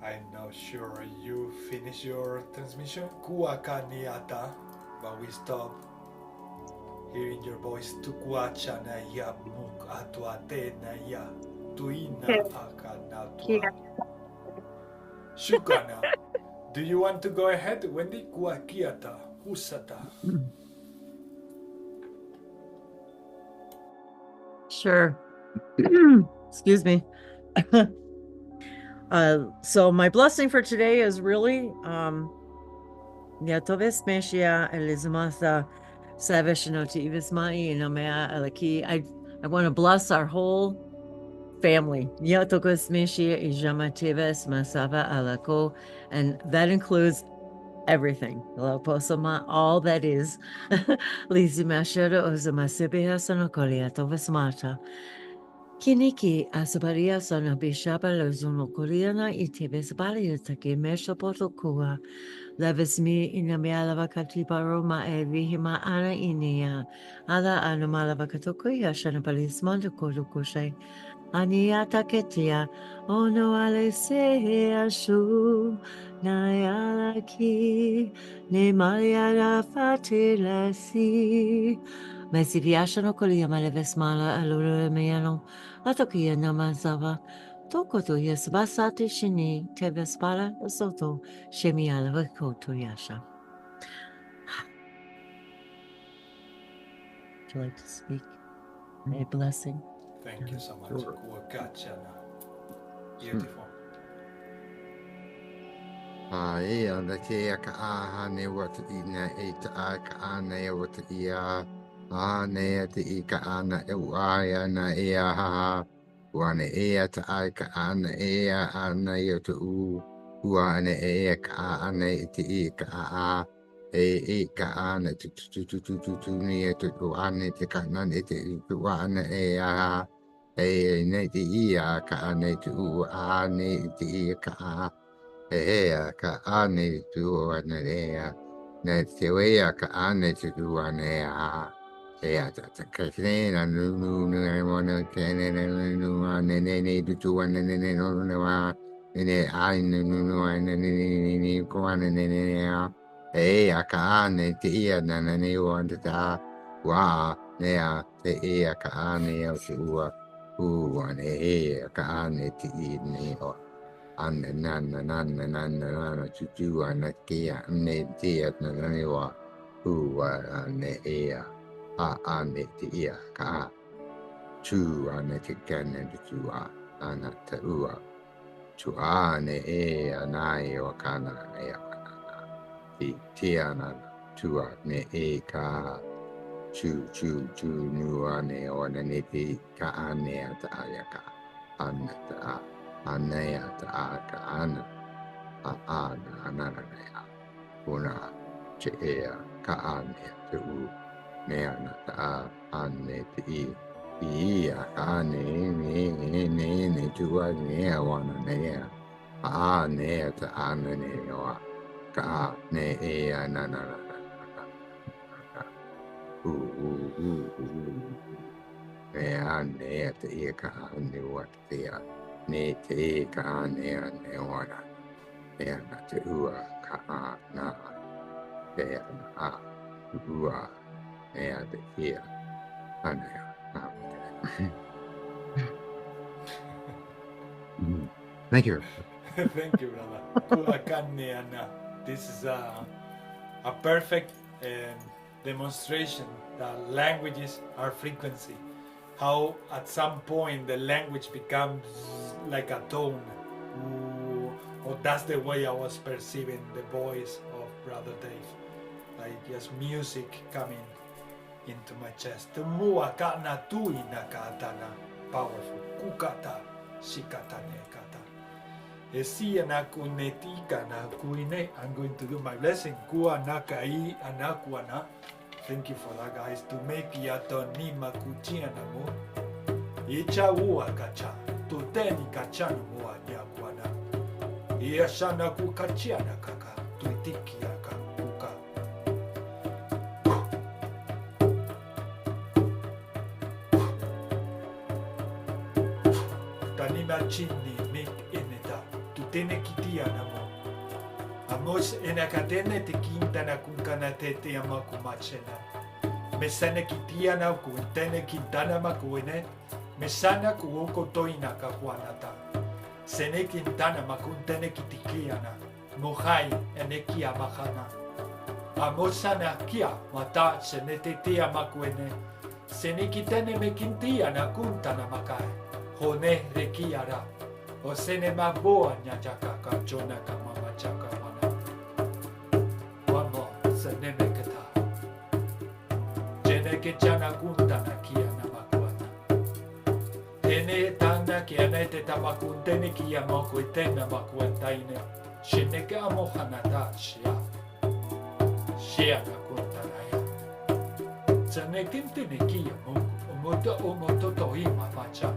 I'm not sure you finish your transmission, Kuakaniata, but we stop hearing your voice. Tukuachana ya muk atuatena ya tuina akanatua. Shukana. Do you want to go ahead, Wendy? Kuakiata, Husata. Sure. Excuse me. So my blessing for today is really Yatoves Meshia Elizamasa Savashanoti Ivismai Inamea Alaki. I want to bless our whole family. Yatokos Meshia Ijamatives Masava Alako, and that includes everything. All that is. Lizimashara Ozamasibia Sanokoliatovas Mata. Kiniki asabaria sana bishapa lozuno koreana itibes balia take mesha potokua levis me inamiala vakati baroma e vihima ana inia ala anamala vakatokuya shana palismanda kodokoshe aniata ketia ono ale se ashu nayala ki ne malia fatila si Mesiviasha no kolia maleves mala alura meyano Atokia namazava tokoto yes basate shini tevespala soto shemiala vakoto yasha. Would you like to speak? A blessing. Thank you so much. Sure. Kuakachana. Beautiful. Ia na te aka aha ne wata I na e ta aka ana e wata ia a ne a te I ka ana e uaia na e a haha ua ne e a ta aka ana e a ana I o te ua ne e a ka ana I te I ka a e ka ana tu ni e te ua te ka nani te ua ana e a ne te I a ka ana I te ua ne te I ka a Ea ka ane tu ana ea na te wea ka ane tu ana ea ta kene na nu e mona kene na nu ane ne tu ana ne no wa ne ai nu ane ne ko ane ne ea ka ane te ia na ne o ante ta wa ne a te ea ka ane o tu ane ea ka ane te I ne o Anna nana tutu ana kia ne tia na niwa ua ane ea a ane te ia ka tu ane te kane tu a ana te ua tu ane ea nai o kana ea kana I tia nana tu ane e ka tu nu ane o ane te ka ane a ta aya ka ana ta Anea ta aka ana ana una che ea ka ane te u nea na ta ane te I a ka ane ne tu a nea wana nea a nea ta ana ne oa ka ne ea na nea nea te ia ka ane wat te a ne te ka nea neora, nea na te ua ka a na te a ua nea te ia anea. Thank you. Thank you, brother. Kuakaneana. This is a perfect demonstration that languages are frequency. How at some point the language becomes like a tone. Ooh, or that's the way I was perceiving the voice of Brother Dave. Like just music coming into my chest. Tumua kana tui nakatana. Powerful. Kukata shikatane kata. Esiana kunetika na kuine. I'm going to do my blessing. Kua nakai anakuana. Thank you for that, guys. To make yato ni makuchiana mo. Icha ua kacha. Tuteni kachana mo anyakuana. Iashana kukachiana kaka. Tuitiki yaka kuka. Tanima chini mik eneta. Tutene kitiana mo. Amos enakatene te quintana kunkana tete amakumachena. Mesane kitiana kuntene quintana makuene. Mesana kuoko toina kahuanata. Sene quintana makuntene kitikiana. Mohai enekia mahana. Amosana kia mata sene tetea makuene. Sene kitene me kintiana kuntana makai. Hone rekiara. O sene maboa nyachaka kachona kamama chaka. Ke jana kuntana kia namakuana. Tene tana kia nete tamakuntene kia moko itena makuantaine. Sheneke amo hanata shia. Shia na kuntana ya. Tsane kintene kia moko. Omoto tohima macha.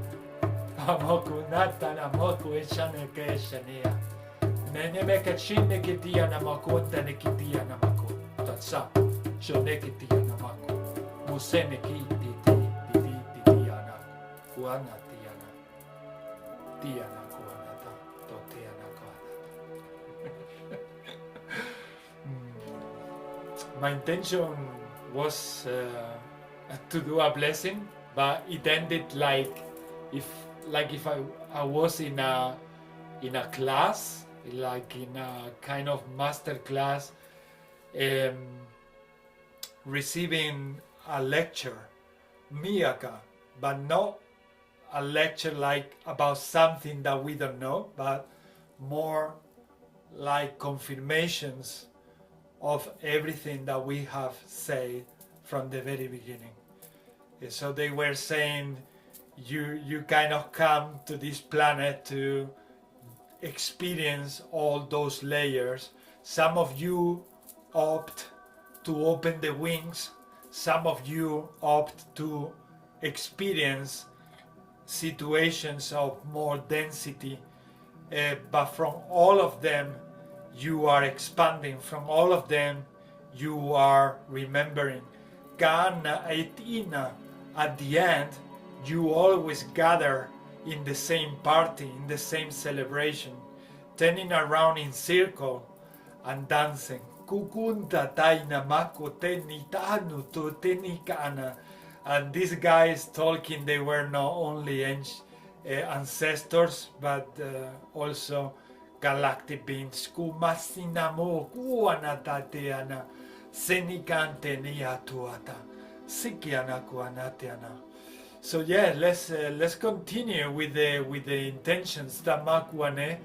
Amoku nata na moku eshane ke eshanea. Nene meka shine kitia na makuantane kitia na mako. Tatsa. Shoneke tia na mako. Musene ki titi tiana kuana tiana kuanata toteana kuanata. My intention was to do a blessing, but it ended like if I was in a class, like in a kind of master class, receiving a lecture, miyaka, but not a lecture like about something that we don't know, but more like confirmations of everything that we have said from the very beginning. So they were saying, you kind of come to this planet to experience all those layers. Some of you opt to open the wings. Some of you opt to experience situations of more density, but from all of them you are expanding, from all of them you are remembering. Kana etina, at the end you always gather in the same party, in the same celebration, turning around in circle and dancing. Kukunta taina mako teni tanu to teni kana. And these guys talking, they were not only ancestors, but also galactic beings. Kumasinamo kuanatateana senikante niatuata sikiana kuanateana. So yeah, let's continue with the intentions. Tamakuane.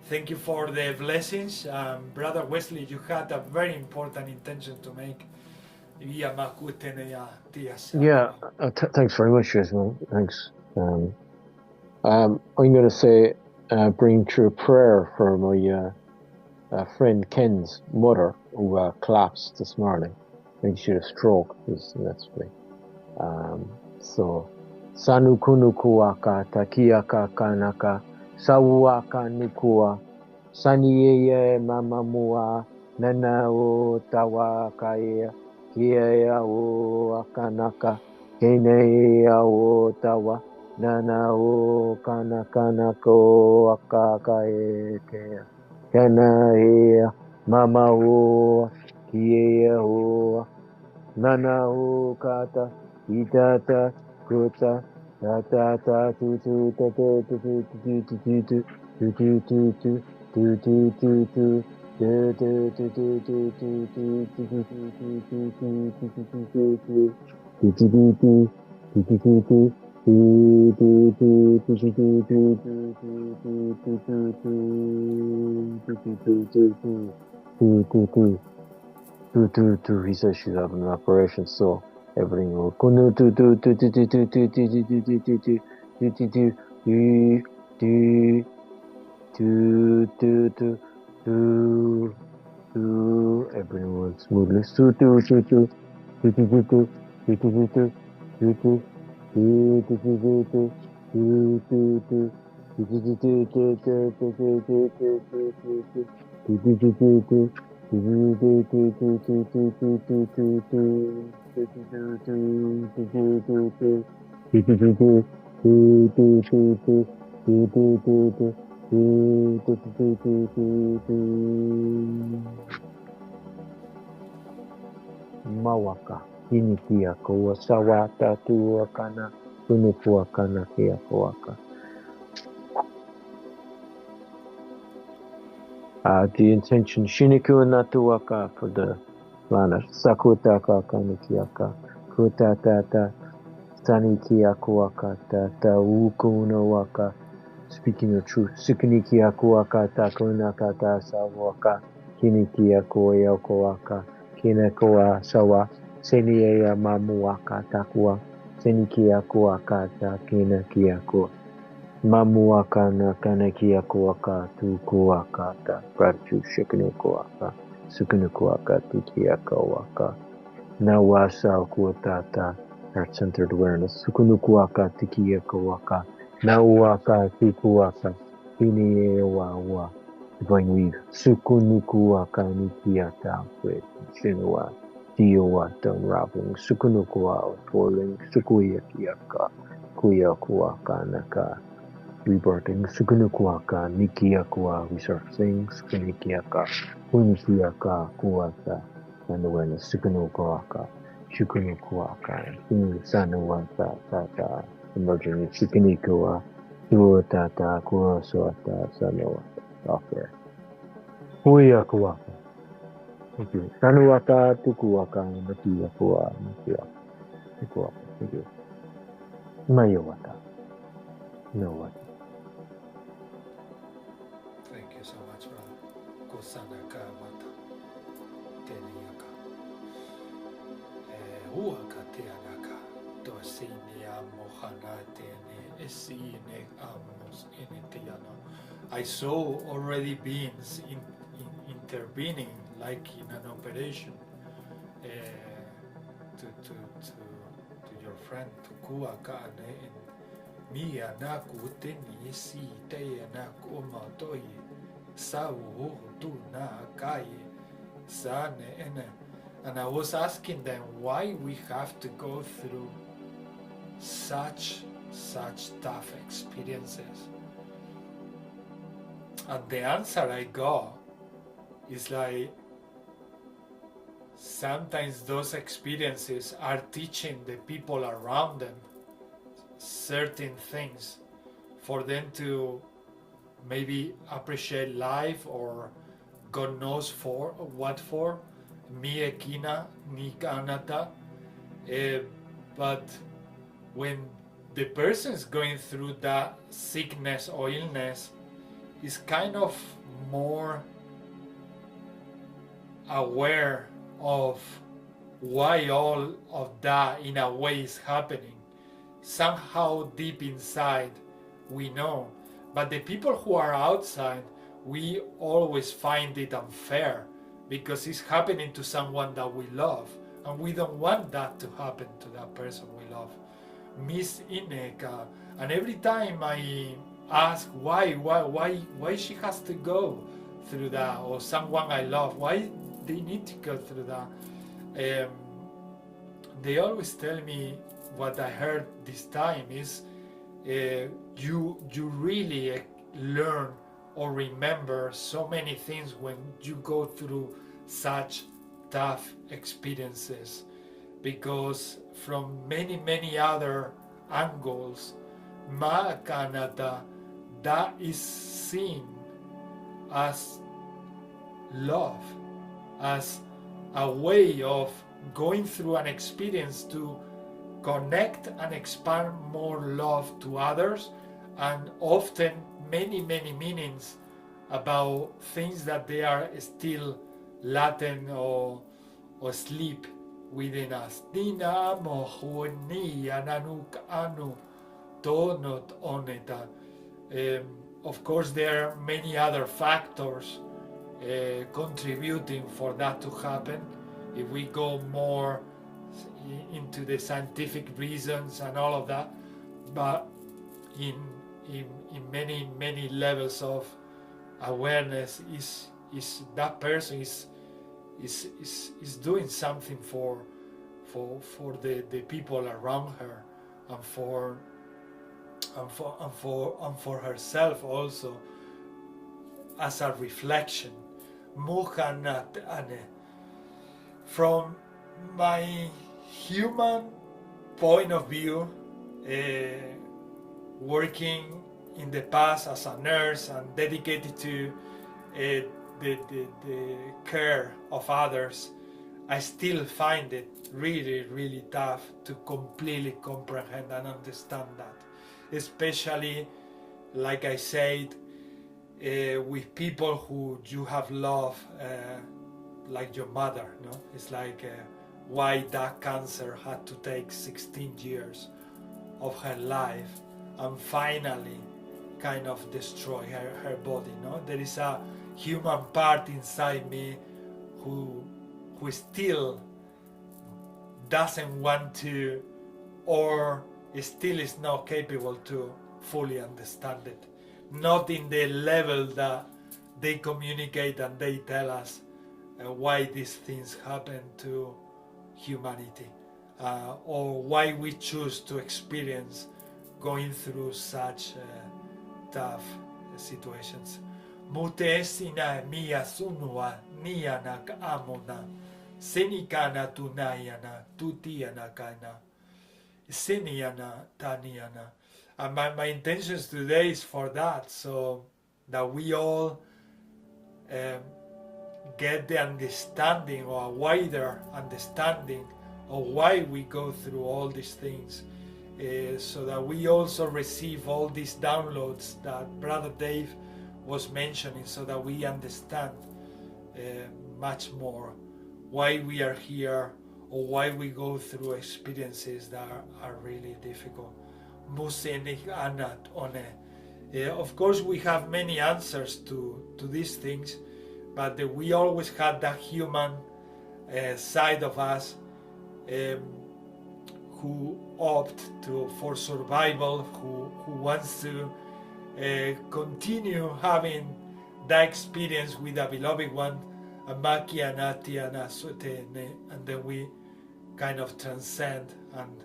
Thank you for the blessings. Brother Wesley, you had a very important intention to make. Yeah, thanks very much, Ismael. Thanks. I'm going to say, bring through a prayer for my friend Ken's mother, who collapsed this morning. I think she had a stroke yesterday. So, Sanukunukuaka, Takiaka Kanaka, Sawaka Nukua, Saniye Mamamua, Nana o Tawakaya, Kiea o Akanaka, Kenea o Tawa, Nana o kana kana ko akaka e ke. Kana e mama o kie o. Nana o kata itata kuta ta ta ta tu tu ta ta tu tu tu tu tu tu tu tu tu tu tu tu tu he says she's having an operation, so everything will go everything will smoothly Mawaka, Hinikia, Koa, Sawata, Tuakana, Tunupuakana, Kiakoaka. The intention, Shiniku Natuaka for the planet, Sakutaka, Kanikiaka, Kutatata, Sanikiakuaka, Tata, Ukunawaka, speaking of truth, Sukunikiakuaka, Takunakata, Sawaka, Kinikiakoyakowaka, Kinakoa, Sawa, Senia Mamuaka, Takua, Senikiakuaka, Takinakiako. Mamuaka na kanakiakuaka tukuaka ta pratu shikunikuaka sukunikuaka tikiakawaka nawasa kuatata heart-centered awareness sukunukuaka tikiakawaka nawaka tikuaka hiniewawa divine weave sukunukuaka nikiata with shinua diowa unraveling sukunukua unfolding sukuyakiaka kuyakuaka naka rebirthing, Sukunukuaka, Nikiakua, resurfacing, Sukunikiaka, Unikiaka, Kuata, and awareness, Sukunukuaka, Shukunukuaka, Sanuata, Tata, emerging, Sukunikua, Tuatata, Kuasuata, Sanuata, software. Huyakuaka. Thank you. Sanuata, Tukuaka, Nakiakua, Nakia, Tukuaka. Thank you. Mayawata. No what? Thank you so much, brother. Kusanaka wata teniaka. Uaka teanaka. Dosinia mohana tene esine amos inetiano. I saw already beings intervening like in an operation to your friend to Kuaka and Mia naku teni si te naku matoi sawu tu na kai sane and I was asking them why we have to go through such tough experiences, and the answer I got is like sometimes those experiences are teaching the people around them certain things for them to maybe appreciate life, or God knows for what for, mi ekina ni kanata. But when the person is going through that sickness or illness, is kind of more aware of why all of that in a way is happening. Somehow deep inside we know, but the people who are outside, we always find it unfair because it's happening to someone that we love, and we don't want that to happen to that person we love. Miss Ineka, and every time I ask why she has to go through that, or someone I love, why they need to go through that, they always tell me what I heard this time is you really learn or remember so many things when you go through such tough experiences, because from many other angles, Ma Kanata, that is seen as love, as a way of going through an experience to connect and expand more love to others, and often many meanings about things that they are still latent or asleep within us. Dina mohuni ananuk anu tonot oneta. Of course, there are many other factors contributing for that to happen. If we go more into the scientific reasons and all of that, but in many levels of awareness, is that person is doing something for the people around her, and for herself also, as a reflection. Muhanat ane. From my human point of view, working in the past as a nurse and dedicated to the care of others, I still find it really tough to completely comprehend and understand that, especially, like I said, with people who you have loved, like your mother, no? It's like why that cancer had to take 16 years of her life and finally kind of destroy her body, no? There is a human part inside me who still doesn't want to, or still is not capable to fully understand it. Not in the level that they communicate and they tell us why these things happen to humanity, or why we choose to experience going through such tough situations. Mutesina mia sunua niana amona senikana tunayana tutiana kana seniana taniana. And my intentions today is for that, so that we all get the understanding, or a wider understanding, of why we go through all these things, so that we also receive all these downloads that Brother Dave was mentioning, so that we understand much more why we are here, or why we go through experiences that are really difficult. Of course, we have many answers to these things, but we always had that human side of us who opt for survival, who wants to continue having that experience with a beloved one, and then we kind of transcend and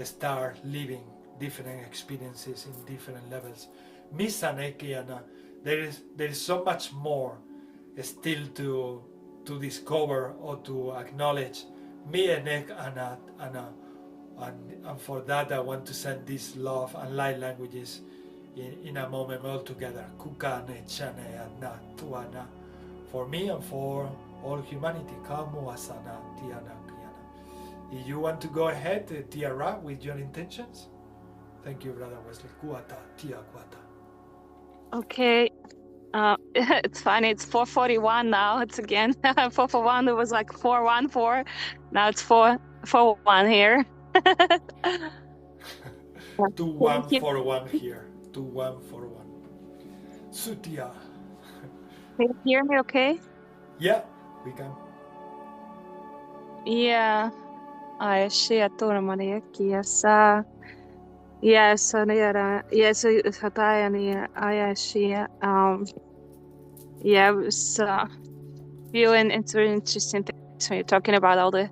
start living different experiences in different levels. There is so much more still to discover or to acknowledge. And for that I want to send this love and light languages in a moment all together. For me and for all humanity. If you want to go ahead, Tiara, with your intentions. Thank you, Brother Wesley. Okay. It's funny, it's 4:41 now. It's again 4:41. It was like 4:14. Now it's 4:41 here. 2141 here. 2141. Sutia. Can you hear me okay? Yeah, we can. Yeah. I see a tournament kiasa. Yes, yes, Hatayani, Ayashi. Yeah, it was really interesting things when you're talking about all the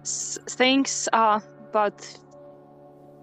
things about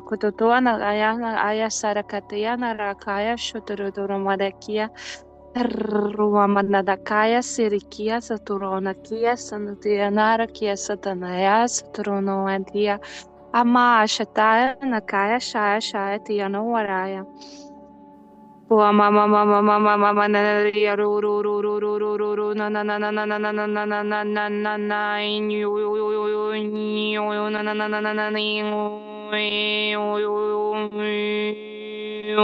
kututua na aya sarakatia na rakaya shuturu madakia ruamanadakaya sirikia saturonakia sanutianara kia satanaya saturonoantia ama shataya nakaya shaya shaya tiano waraya. Pua mama mama mama mama na ria ru ru ru ru ru ru ru ru na na na na na na na na na na na na na na yu yu yu yu yu na na na na na na yu yu yu yu I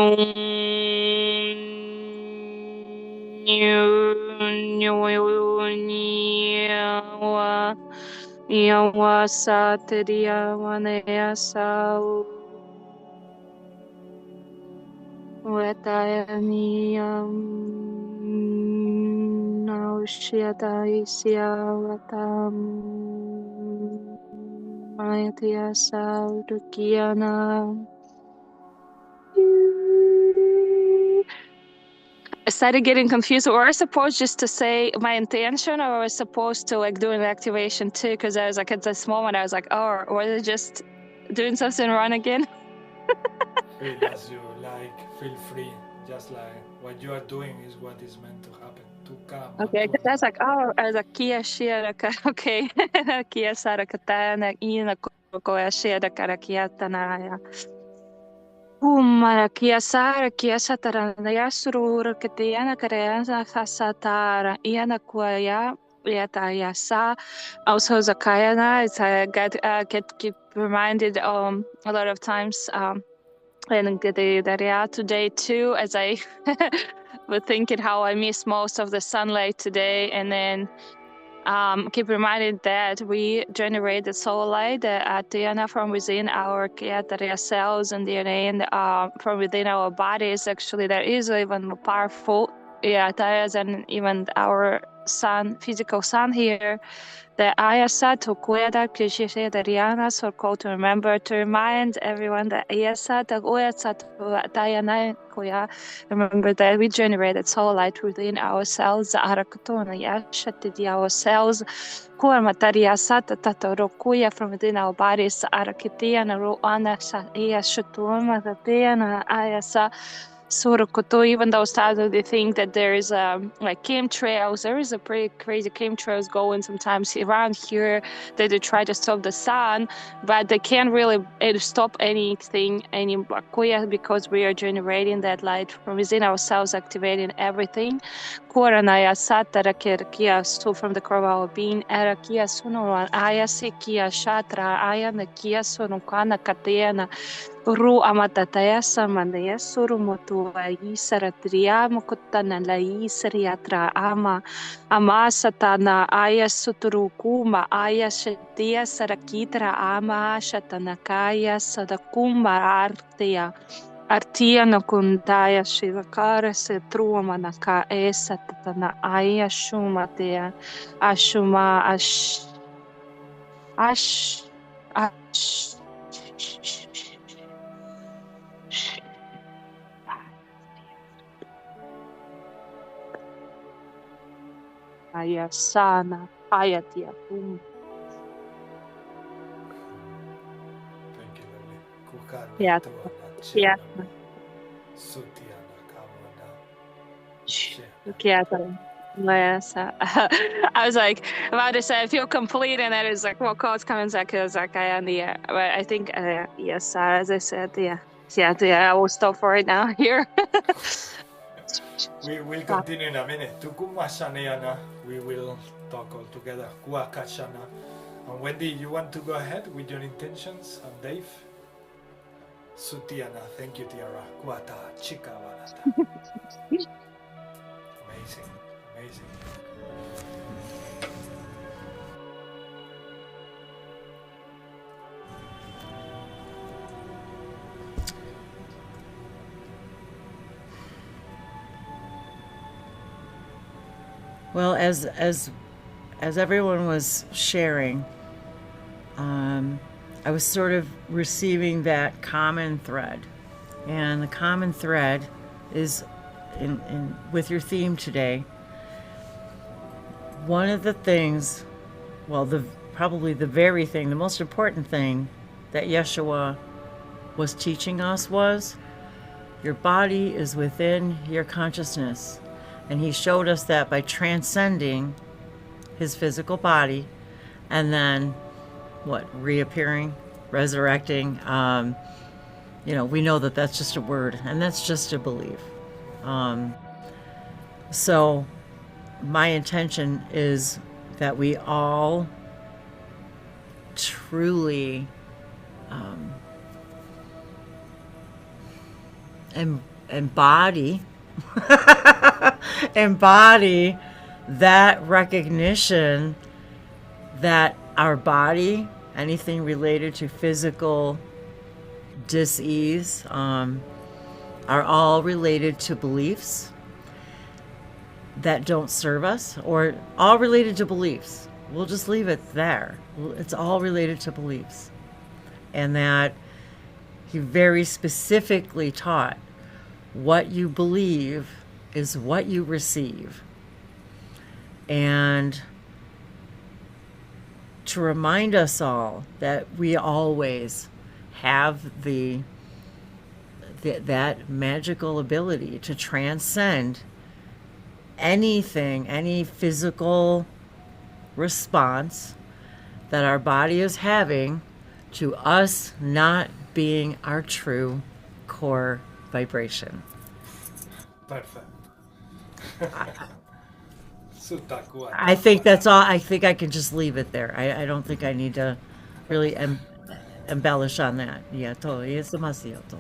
started getting confused. Or I supposed just to say my intention, or I was supposed to like do an activation too? Because I was like, at this moment, I was like, oh, was it just doing something wrong again? Feel as you like, feel free. Just like what you are doing is what is meant to happen. To come. Okay, because I was like, oh, I was like, Kia Shiaraka, okay. Kia Sarakatana, Ina Kokoya Shiarakara Kiatanaya. Umara Kia Sara, Kia Satara, Yasuru, Katiana Kareana Hasatara, Iana Kuaya, Yatayasa. Also, Zakayana, it's get keep reminded a lot of times. And the today too, as I was thinking how I missed most of the sunlight today, and then keep reminded that we generate the solar light, the from within our cells and DNA, and from within our bodies. Actually, there is even more powerful than even our sun, physical sun here. The Ayasa to Kueda Kishishe the Riana so called to remember to remind everyone that Ayasa the Oyasa to Diana Koya. Remember that we generated solar light within ourselves, Arakatona Yashatidi ourselves, Kuamataria Sata Tatorokuya from within our bodies, Arakitiana Ruana Iya Shutuma Tatiana Ayasa. Surukoto, even though started they think that there is like chemtrails, there is a pretty crazy chemtrails going sometimes around here that they try to stop the sun, but they can't really stop anything because we are generating that light from within ourselves, activating everything. Kuranaya satara kirkia so from the core of our being, erakia sunuan ayasikia shatra ayanakia sunukana katena. Ru amatataya samandaya surumotua isaratria mukutana la isariatra ama amasatana aya suturukuma aya shatia sarakitra ama shatanakaya sadakuma artia artia nakundaya shivakara setruama naka esa tatana aya shumatea ashuma ash Ayasana, Ayatia. Thank you, lovely. Kukarma Yeah. tuana Yeah. chena sutiana kamana. Yes. I was like about to say I feel complete, and then it's like, well, calls coming back. I was like, I am the but I think yes, as I said, yeah, I will stop for it now here. We will continue in a minute. Tukumashaneana, we will talk all together. Kuakashana. And Wendy, you want to go ahead with your intentions? And Dave? Sutiana, thank you, Tiara. Kuata, Chika Wanata. Amazing, amazing. Well, as everyone was sharing, I was sort of receiving that common thread, and the common thread is in with your theme today. One of the things, well, probably the very thing, the most important thing that YESHUA was teaching us was your body is within your consciousness. And he showed us that by transcending his physical body and then reappearing, resurrecting. We know that that's just a word and that's just a belief. So my intention is that we all truly embody embody that recognition that our body, anything related to physical dis-ease, are all related to beliefs that don't serve us, or all related to beliefs. We'll just leave it there. It's all related to beliefs. And that he very specifically taught what you believe is what you receive. And to remind us all that we always have that magical ability to transcend anything, any physical response that our body is having to us not being our true core vibration. Perfect. Sutaku. I think that's all. I think I can just leave it there. I don't think I need to really embellish on that. Yeah, totally. It's demasiado.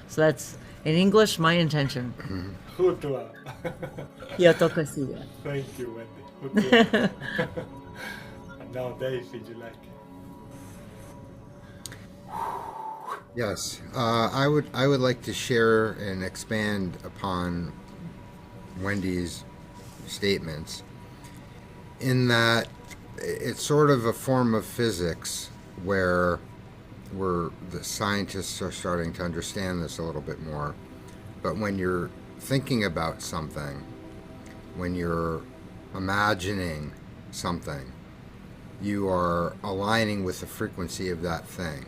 So that's, in English, my intention. Hutua. Yeah, toca sí, yeah. Thank you, Wendy. Hutua. And now, Dave, would you like? Yes, I would like to share and expand upon Wendy's statements, in that it's sort of a form of physics where the scientists are starting to understand this a little bit more. But when you're thinking about something, when you're imagining something, you are aligning with the frequency of that thing.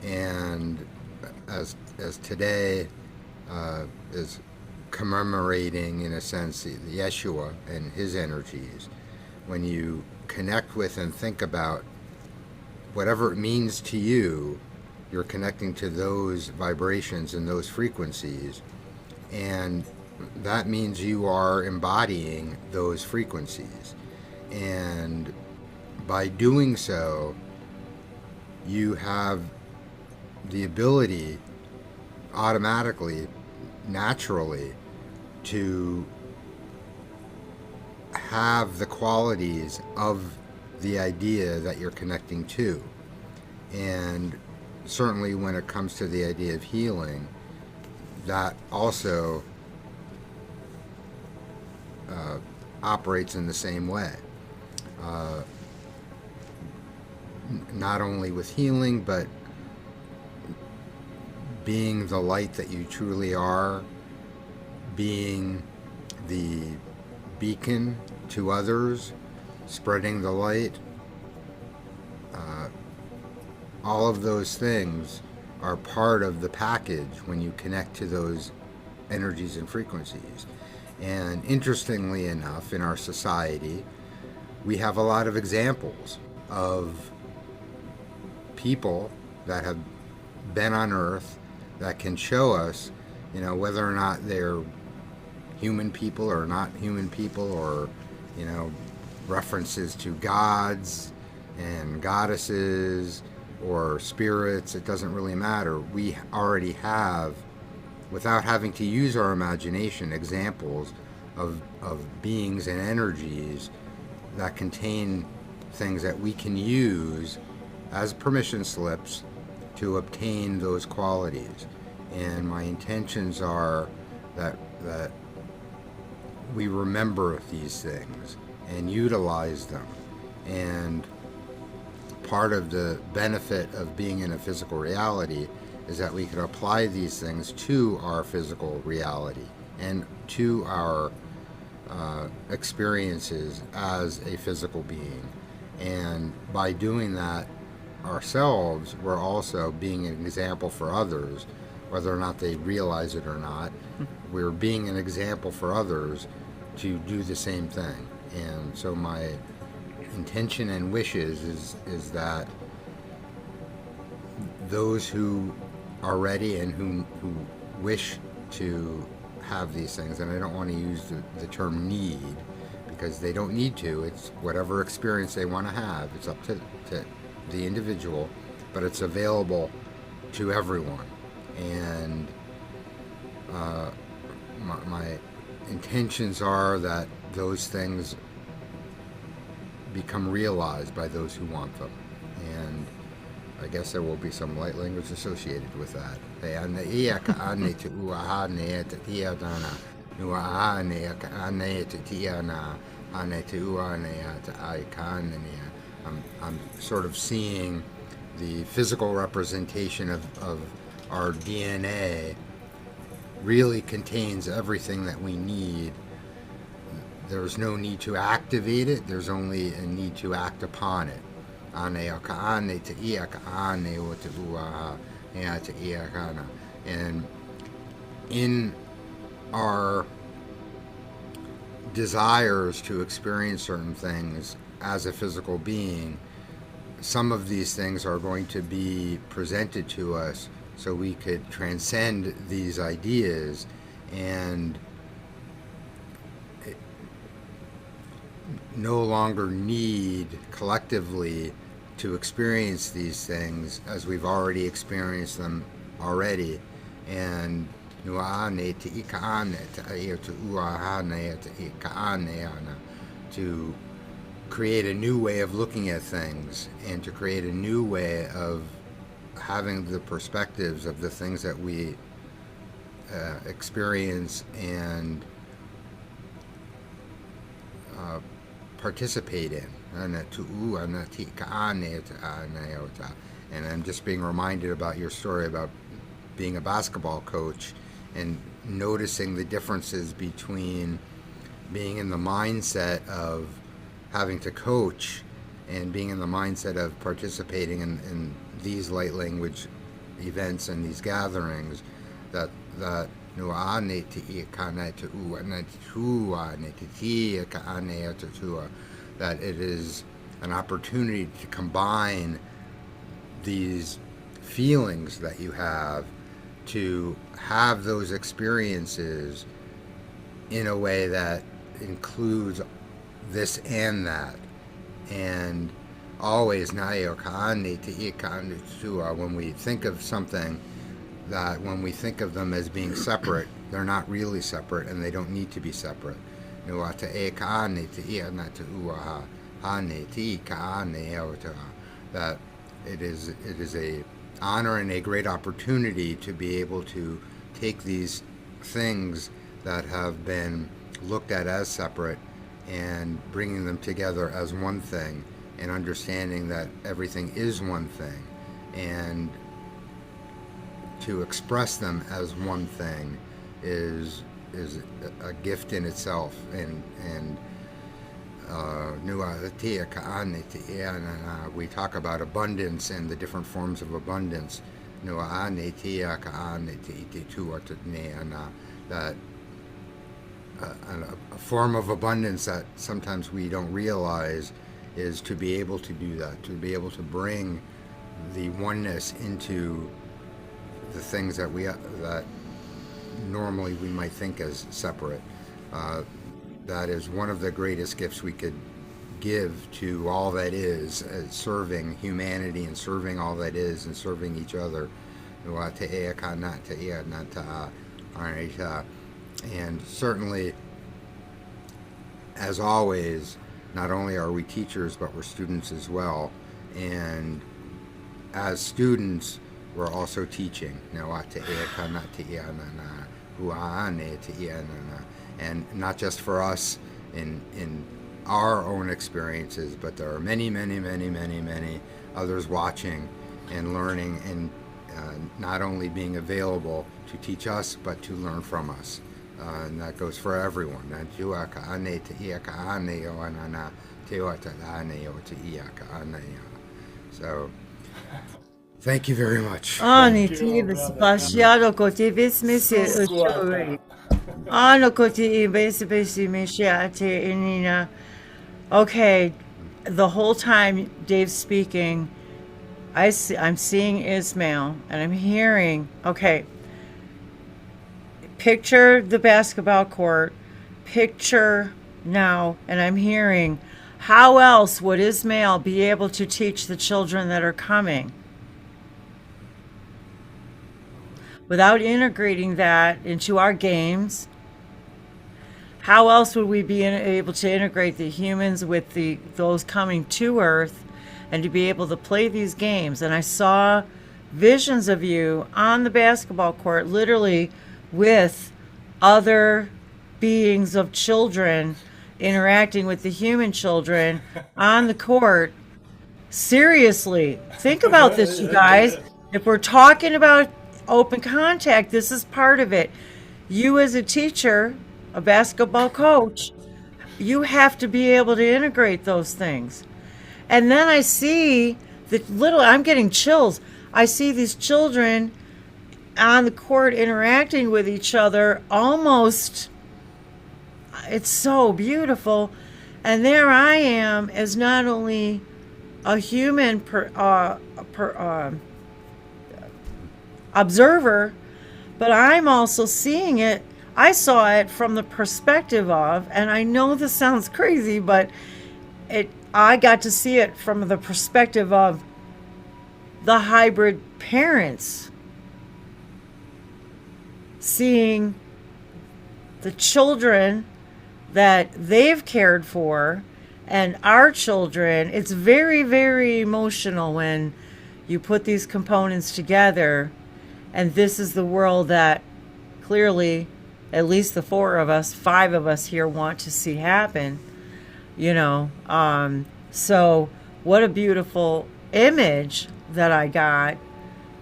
And as today is commemorating, in a sense, the YESHUA and his energies, when you connect with and think about whatever it means to you, you're connecting to those vibrations and those frequencies, and that means you are embodying those frequencies. And by doing so, you have the ability automatically, naturally, to have the qualities of the idea that you're connecting to. And certainly when it comes to the idea of healing, that also operates in the same way. Not only with healing, but being the light that you truly are, being the beacon to others, spreading the light. All of those things are part of the package when you connect to those energies and frequencies. And interestingly enough, in our society, we have a lot of examples of people that have been on Earth that can show us, whether or not they're human people or not human people, or, references to gods and goddesses or spirits. It doesn't really matter. We already have, without having to use our imagination, examples of beings and energies that contain things that we can use as permission slips to obtain those qualities. And my intentions are that we remember these things and utilize them. And part of the benefit of being in a physical reality is that we can apply these things to our physical reality and to our experiences as a physical being. And by doing that ourselves, we're also being an example for others, whether or not they realize it or not. We're being an example for others to do the same thing. And so my intention and wishes is that those who are ready and who wish to have these things, and I don't want to use the term need, because they don't need to. It's whatever experience they want to have. It's up to the individual, but it's available to everyone. And my intentions are that those things become realized by those who want them. And I guess there will be some light language associated with that. I'm sort of seeing the physical representation of our DNA really contains everything that we need. There's no need to activate it, there's only a need to act upon it. And in our desires to experience certain things as a physical being, some of these things are going to be presented to us so we could transcend these ideas and no longer need collectively to experience these things as we've already experienced them already. And to create a new way of looking at things and to create a new way of having the perspectives of the things that we experience and participate in. And I'm just being reminded about your story about being a basketball coach and noticing the differences between being in the mindset of having to coach and being in the mindset of participating in these light language events and these gatherings, that it is an opportunity to combine these feelings that you have, to have those experiences in a way that includes this and that. And always, when we think of something, that when we think of them as being separate, they're not really separate and they don't need to be separate. That it is a honor and a great opportunity to be able to take these things that have been looked at as separate and bringing them together as one thing, and understanding that everything is one thing, and to express them as one thing is a gift in itself. And we talk about abundance and the different forms of abundance. That a form of abundance that sometimes we don't realize is to be able to do that, to be able to bring the oneness into the things that that normally we might think as separate. That is one of the greatest gifts we could give to all that is, serving humanity and serving all that is and serving each other. And certainly, as always, not only are we teachers, but we're students as well. And as students, we're also teaching. And not just for us in our own experiences, but there are many, many, many, many, many others watching and learning, and not only being available to teach us, but to learn from us. And that goes for everyone. So, thank you very much. Ani you, ti brother. spasialo koti vismisi uchuri. Ano koti ibesi mishiate inina. Okay, the whole time Dave's speaking, I'm seeing Ismael and I'm hearing, okay, picture the basketball court, picture now, and I'm hearing, how else would Ismael be able to teach the children that are coming? without integrating that into our games, how else would we be able to integrate the humans with those coming to Earth and to be able to play these games? And I saw visions of you on the basketball court, literally with other beings of children interacting with the human children on the court. Seriously, think about this, you guys. If we're talking about open contact, this is part of it. You as a teacher, a basketball coach, you have to be able to integrate those things. And then I see I'm getting chills. I see these children on the court interacting with each other almost, it's so beautiful. And there I am as not only a human observer, but I'm also seeing it. I saw it from the perspective of, and I know this sounds crazy, but I got to see it from the perspective of the hybrid parents, seeing the children that they've cared for and our children. It's very, very emotional when you put these components together, and this is the world that clearly at least the 5 of us here want to see happen, so what a beautiful image that I got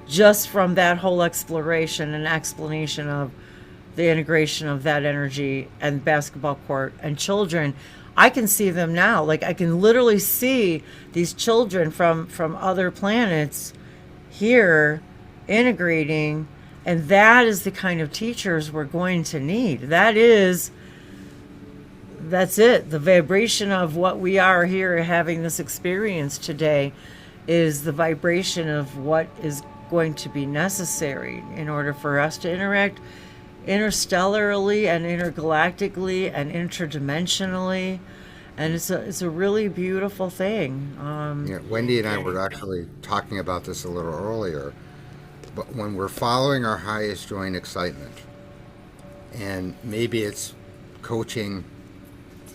just from that whole exploration and explanation of the integration of that energy and basketball court and children. I can see them now. Like, I can literally see these children from other planets here integrating. And that is the kind of teachers we're going to need. That's it. The vibration of what we are here having this experience today is the vibration of what is going to be necessary in order for us to interact interstellarly and intergalactically and interdimensionally. And it's a really beautiful thing. Wendy and I were actually talking about this a little earlier. But when we're following our highest joy and excitement, and maybe it's coaching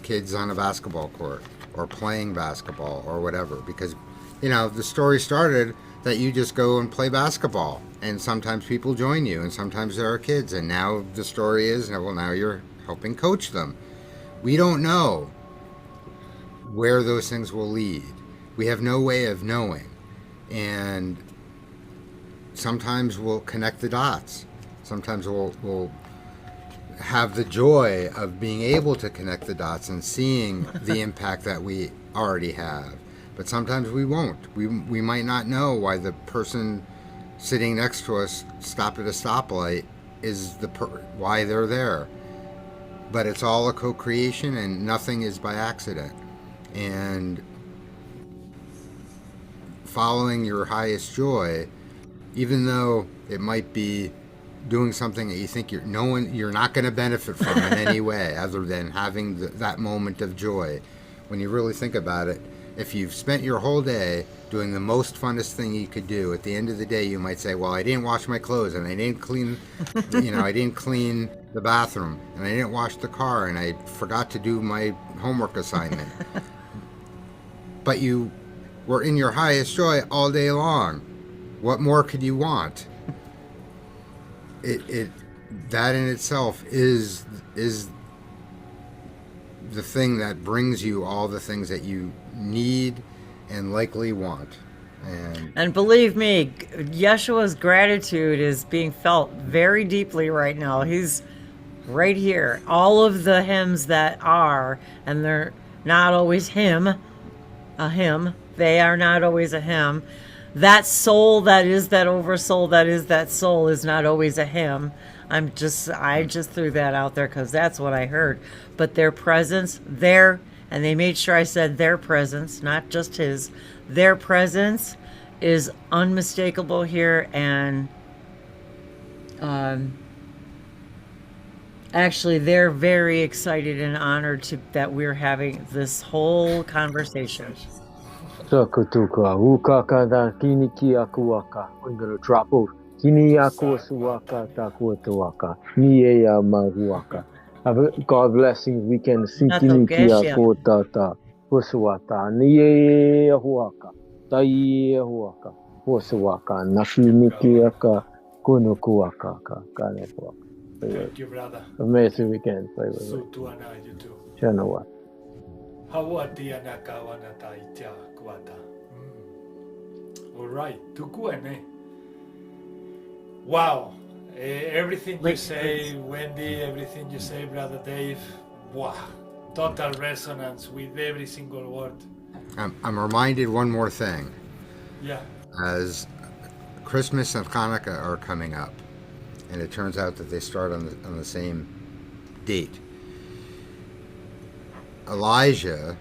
kids on a basketball court or playing basketball or whatever, because, the story started that you just go and play basketball, and sometimes people join you, and sometimes there are kids, and now the story is, now you're helping coach them. We don't know where those things will lead. We have no way of knowing. And sometimes we'll connect the dots. Sometimes we'll have the joy of being able to connect the dots and seeing the impact that we already have. But sometimes we won't. We might not know why the person sitting next to us stopped at a stoplight is why they're there. But it's all a co-creation, and nothing is by accident. And following your highest joy, even though it might be doing something that you think you're not going to benefit from in any way other than having that moment of joy. When you really think about it, if you've spent your whole day doing the most funnest thing you could do, at the end of the day you might say, well, I didn't wash my clothes, and I didn't clean I didn't clean the bathroom, and I didn't wash the car, and I forgot to do my homework assignment. But you were in your highest joy all day long. What more could you want? That in itself is the thing that brings you all the things that you need and likely want. And believe me, Yeshua's gratitude is being felt very deeply right now. He's right here. All of the hymns that are, and they're not always a hymn. They are not always a hymn. That soul that is that oversoul that is that soul is not always a hymn. I just threw that out there because that's what I heard. But their presence, and they made sure I said their presence, not just his. Their presence is unmistakable here, and actually they're very excited and honored that we're having this whole conversation. We're going to drop off Kiniako suaka takuatuaka. Niea mahuaka. Have a God blessing weekend. Natogesha. Sikinikia tata. Husuata. Niea huaka. Taie huaka. Husuaka. Nakinikiaka. Kunukuaka. Kanepuaka. Thank you, brother. Amazing weekend. Sutuana, you too. Shanawa. Hawatia nakawanata itia kwata. All right, tukuene. Wow, everything you say, Wendy, everything you say, brother Dave, wow, total resonance with every single word. I'm reminded one more thing. Yeah. As Christmas and Hanukkah are coming up, and it turns out that they start on the same date. Elijah,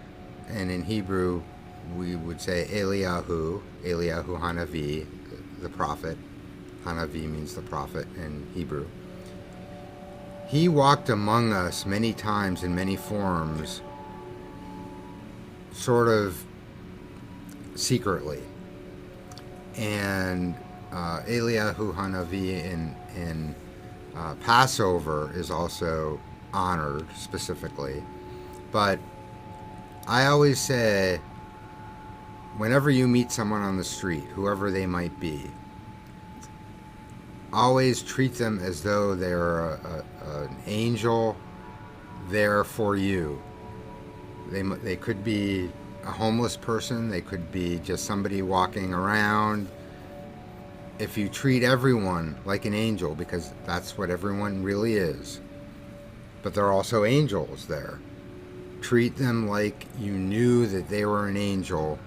and in Hebrew we would say Eliyahu Hanavi, the prophet. Hanavi means the prophet in Hebrew. He walked among us many times in many forms, sort of secretly. And Eliyahu Hanavi in Passover is also honored specifically. But I always say, whenever you meet someone on the street, whoever they might be, always treat them as though they're an angel there for you. They could be a homeless person, they could be just somebody walking around. If you treat everyone like an angel, because that's what everyone really is, but there are also angels there. Treat them like you knew that they were an angel,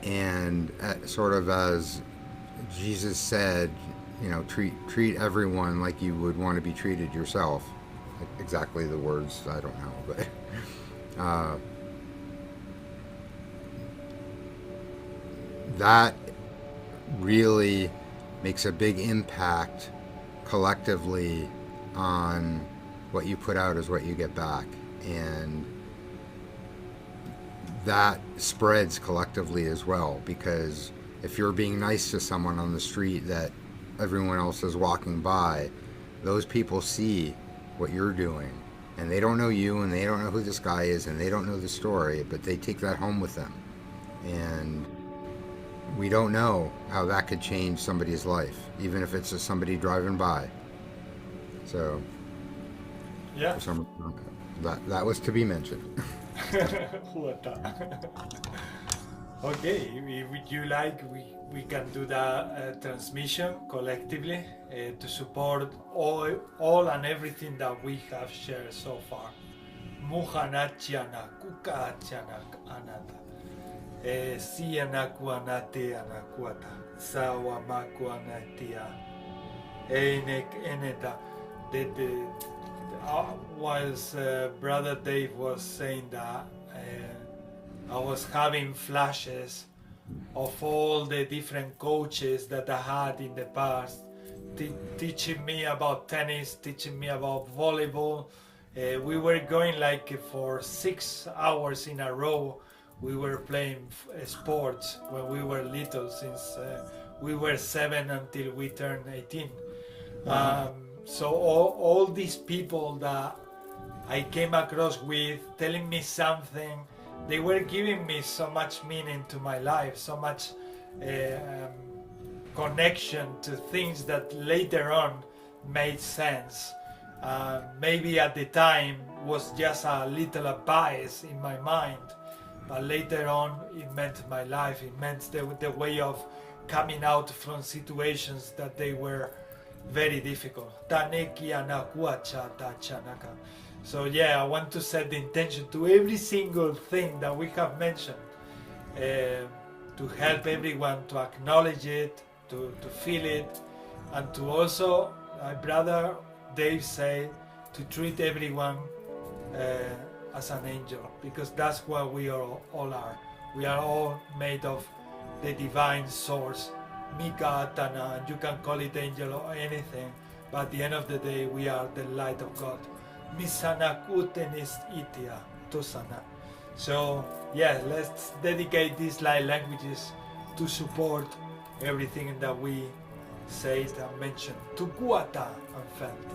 and sort of as Jesus said, you know, treat everyone like you would want to be treated yourself. Exactly the words, I don't know, but that really makes a big impact collectively on what you put out is what you get back, and that spreads collectively as well, because if you're being nice to someone on the street that everyone else is walking by, those people see what you're doing, and they don't know you, and they don't know who this guy is, and they don't know the story, but they take that home with them. And we don't know how that could change somebody's life, even if it's just somebody driving by. So Yeah. that was to be mentioned. Okay, if you like, we can do the transmission collectively to support all and everything that we have shared so far. Muhanachana, kukachana, anata. Sianakuanate anakuata. Sawamakuanatia. Eneta. Whilst Brother Dave was saying that, I was having flashes of all the different coaches that I had in the past, teaching me about tennis, teaching me about volleyball. We were going like for 6 hours in a row. We were playing sports when we were little, since we were 7 until we turned 18. So all these people that I came across with telling me something, they were giving me so much meaning to my life, so much connection to things that later on made sense. Maybe at the time was just a little bias in my mind, but later on it meant my life. It meant the way of coming out from situations that they were very difficult. So yeah, I want to set the intention to every single thing that we have mentioned, to help everyone to acknowledge it, to feel it, and to also, my brother Dave said, to treat everyone as an angel, because that's what we all are. We are all made of the divine source. Mika, Tana, you can call it angel or anything, but at the end of the day, we are the light of God. Misana kutenis itia tosana. So yeah, let's dedicate these light languages to support everything that we say it and mention Tukuata and felt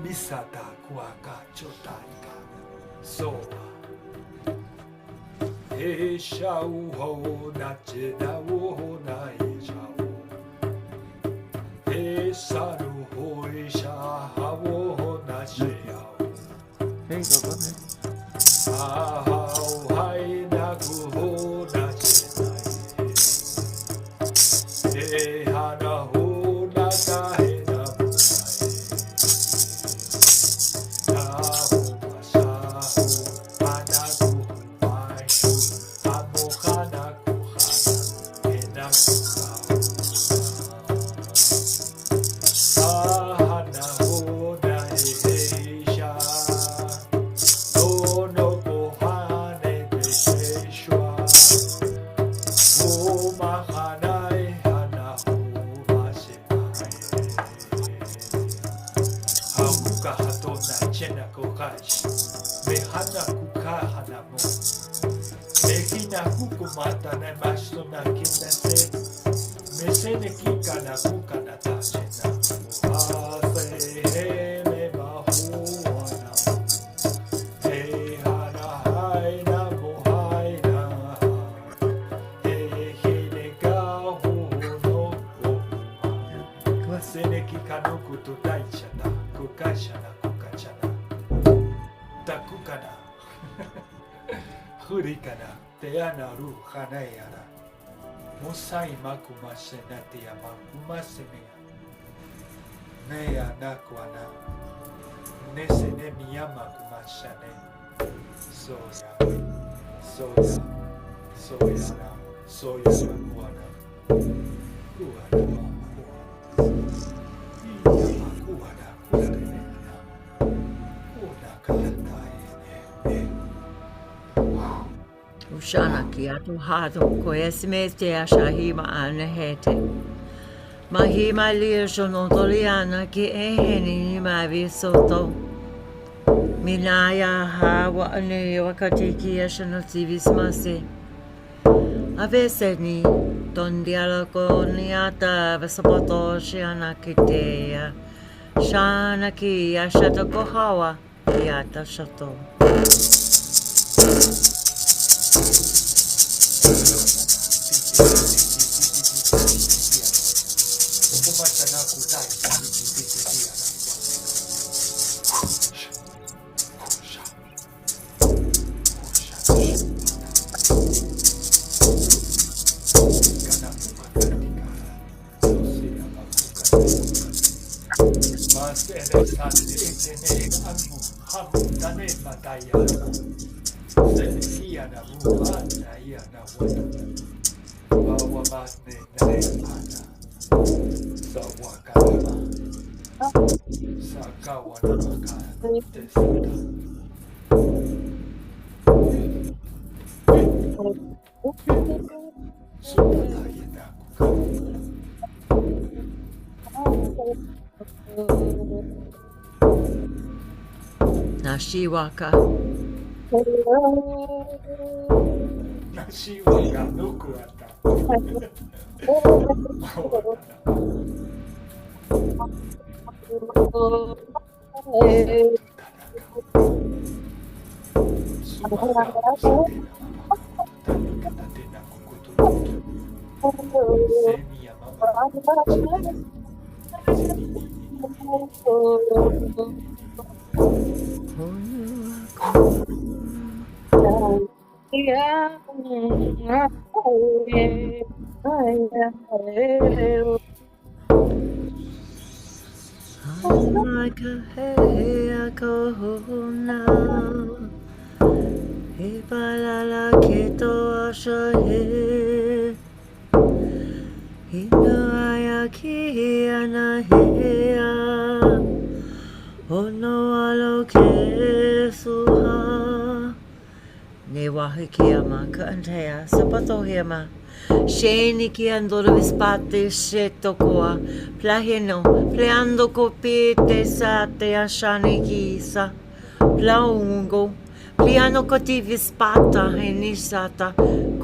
Misata Kuaka Chotaika Soa Eshau ho Nacheda wo na Eshau Esanu ho Esha ho Nasheau There you go, go ahead. Ahau hai Naku ho Nachedai Ehana ho Nakahena Musai makumase natia makumase mea nakwana nese ne miyama kumashane soya kuana Ushana kia tu hatu ko esimete a shahima anehete. Mahima lirsho non toliana ki eheni ma visoto. Minaya hawa ane wakati kia shanotivismase. Aveseni ton dialogo niata vesapoto shiana kitea. Shana kia shato kohawa kiata shato. Nashiwaka. Nashiwaka nukuata. Sheni ki andoro vispate sheto koa plaheno pleando copete sate ashani kisa plaungo pliano koti vispata henisata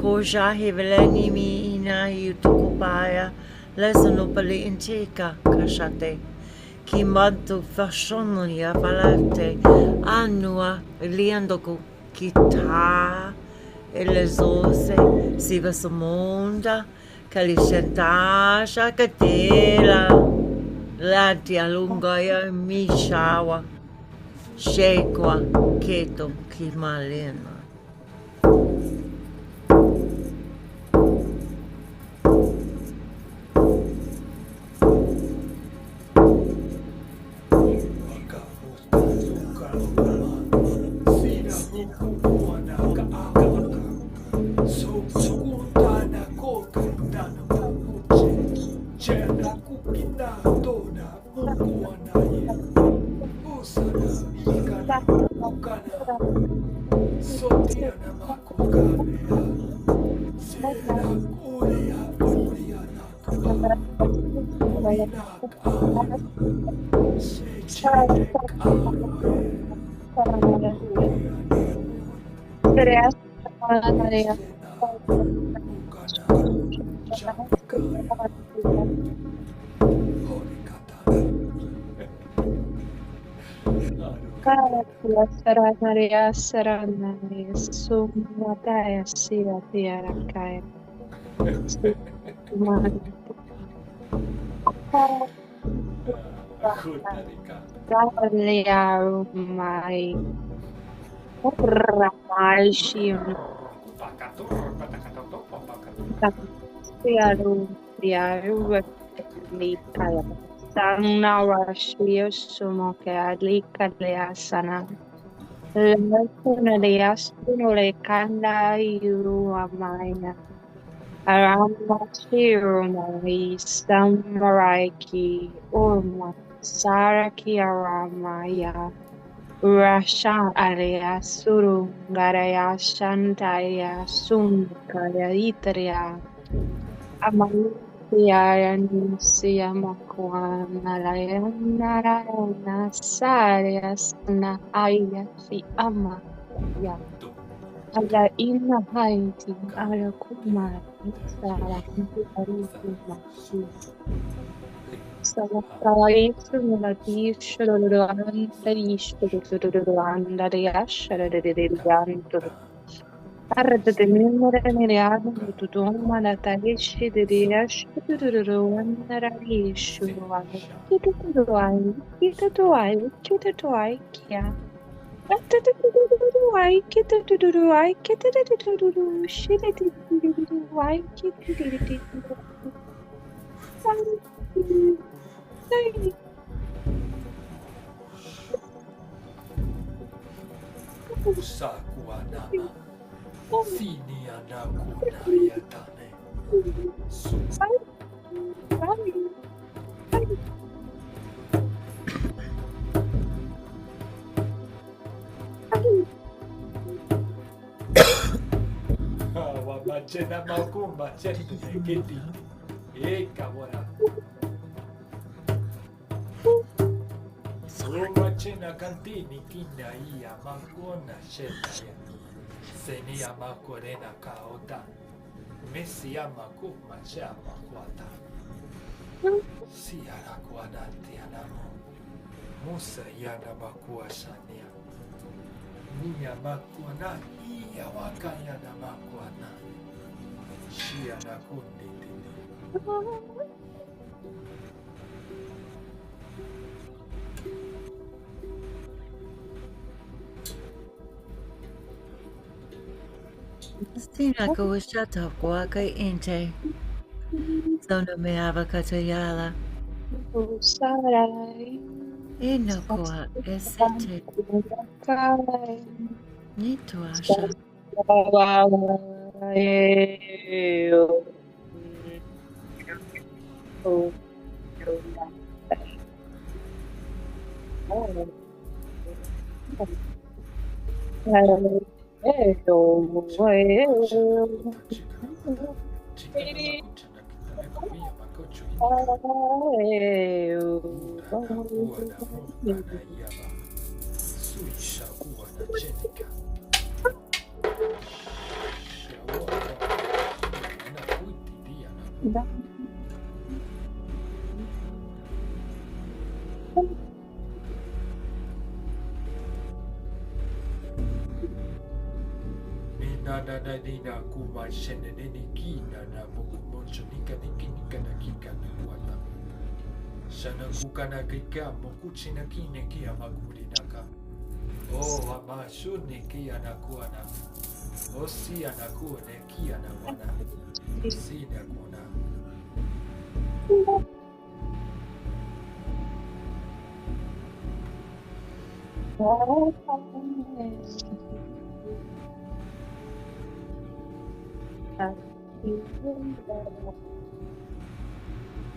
koja heveleni mi ina yutukupaya Lesano pali intika kashate. Kimantu fashono ya valate. Anua liandoku kita. Elezose siva samonda. Kalishentasha katela. Lanti alungaya mishawa. Shekwa keto kimalena. Maria Saranaya Sumataya Siva Tiarakaya Mai Ramashim Tiaru Likaya Sanawashio Sumoka Lika Leasana Lekunaleasunole Kanda Yuamaya Aramashirumai Samaraiki Urma Saraki Aramaya Rasha Alea Surungaraya Shantaya Sunkaya Itaria Amalia Nusia Makwana Narayana Sarya Sana Aya Si Ama Ya Ala Ina Haiti Ala Kumar Sara Kuma Sawakai Sumati Shaduranda Ishuranda Yashadurianto Arda de Mimoriano Tutuma Natalishi de Yashaduranda Yishua Kitatuai Kia Kitatuai Kitatu Shitty Usakuanama. Sinianakunayatane. Wabachena makumba chetu neketi. Eka bora. Wabachena kantini kina iya makona shetaya. Senia makorena kaota. Messia makuma chama kwata. Siara kwanati anamo. Musa yana makua shania. Nia makwana iya wakaya na makwana. Shia na kundi. Stina Kawashata Kwaka Inte. Sono Meava Katayala. Sarai Inokwa Esete. Nituasha. na na na ni na kuma shene ni kina na moku moncho nika niki nika na kika na kuata. Shana kuka na kika moku china kine kia maguri naka. Oh ama shuni kia na kuana. O si anaku ne kia na wana. Si na kuana.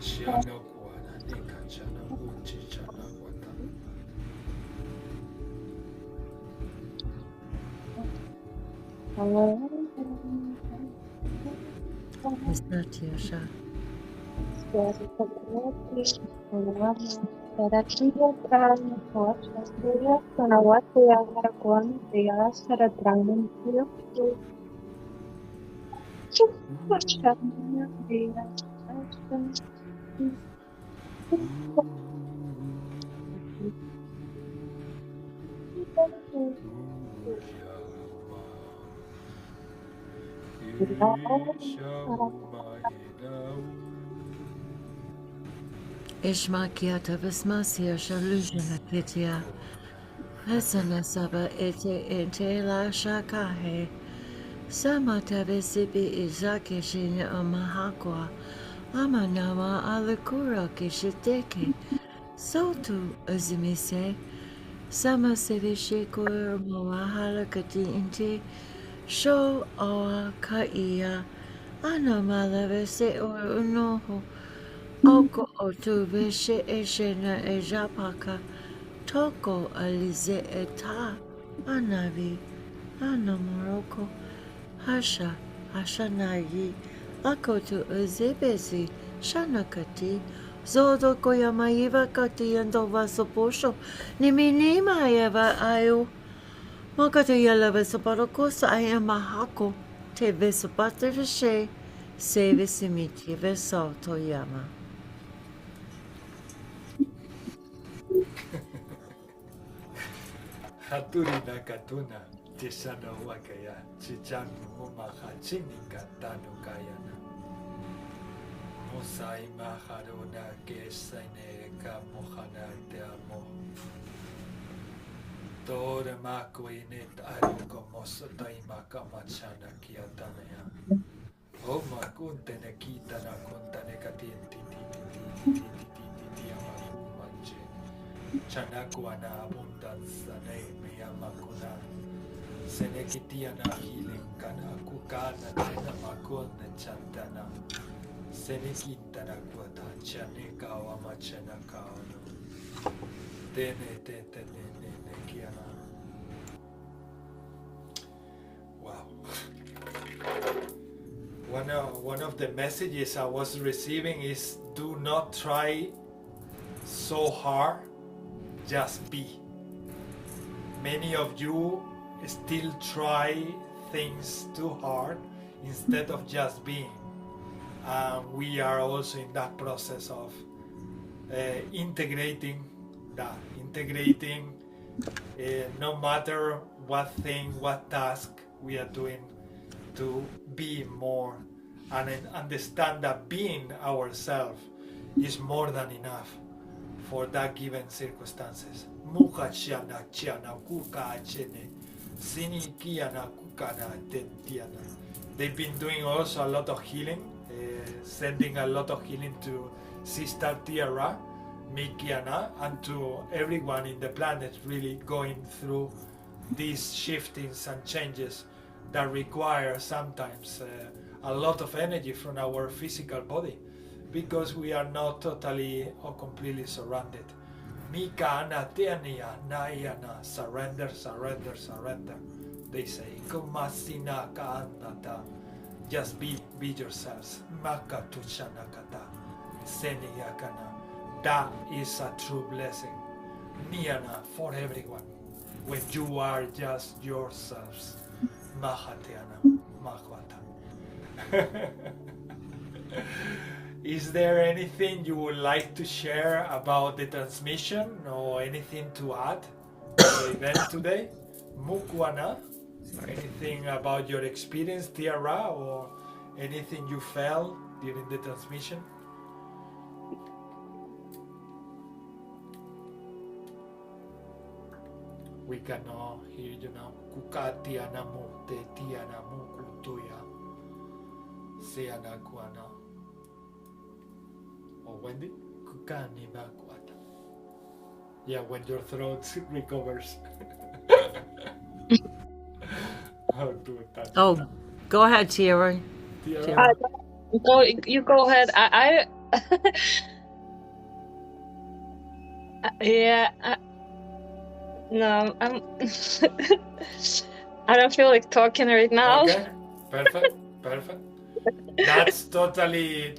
Chiano kuana nika chana uchi chana wata. Yesha. Ishma kiata vismasia shalujana kitia. Hasana saba ete la shakahe. Samata visibi izake shinya amahakwa. Amanawa alakura kishiteke. Sotu azimise. Sama sevishe kor moahala kati inte. Sho awa kaia. Anamala vese or unoho. Oko otu veshe eshena ejapaka. Toko alize eta. Anavi. Anamoroko. Hasha. Hashanayi. Akotu azebesi. Shanakati. Zodo koyamaiva kati ando vasoposho. Niminima eva ayo. Makatu yala vesoparokosa ayamahako. Te vesopatereshe. Se vesimiti veso toyama. Haturi nakatuna. Tisano wakaya. Chichanu umaha chinika tanu kayana. Mosai maharuna kesaine ka mohana te amo. Tore makuinet aruko moso taimaka machana kiatanaya. O makuntene kitana kuntane katinti amakumanche. Chanakuana abundanza ne miyamakuna. Senekitiana healing kana kukana tena makunde chantana. Senekitana kuata chaneka wa machana kaono. Tene kiana. Wow. One of the messages I was receiving is do not try so hard, just be. Many of you still try things too hard instead of just being. We are also in that process of integrating that. No matter what thing, what task we are doing, to be more and understand that being ourselves is more than enough for that given circumstances. They've been doing also a lot of healing, sending a lot of healing to Sister Tierra, Mikiana, and to everyone in the planet really going through these shiftings and changes that require sometimes a lot of energy from our physical body because we are not totally or completely surrounded. Mika ana teania nayana, surrender. They say, kumasina ka anata. Just be yourselves. Maka tuchanakata. Seniyakana. That is a true blessing. Niana for everyone. When you are just yourselves. Mahatiana. Mahwata. Is there anything you would like to share about the transmission or anything to add to the event today? Mukwana? Anything about your experience, Tiara, or anything you felt during the transmission? We cannot hear you now. Kukatia namu te tia namu kutuya. Seana kuana. Or Wendy? Kukani bakwata. Yeah, when your throat recovers. Oh, go ahead, Tiara. Tiara. You go ahead. Yeah. No, I don't feel like talking right now. Okay, perfect. That's totally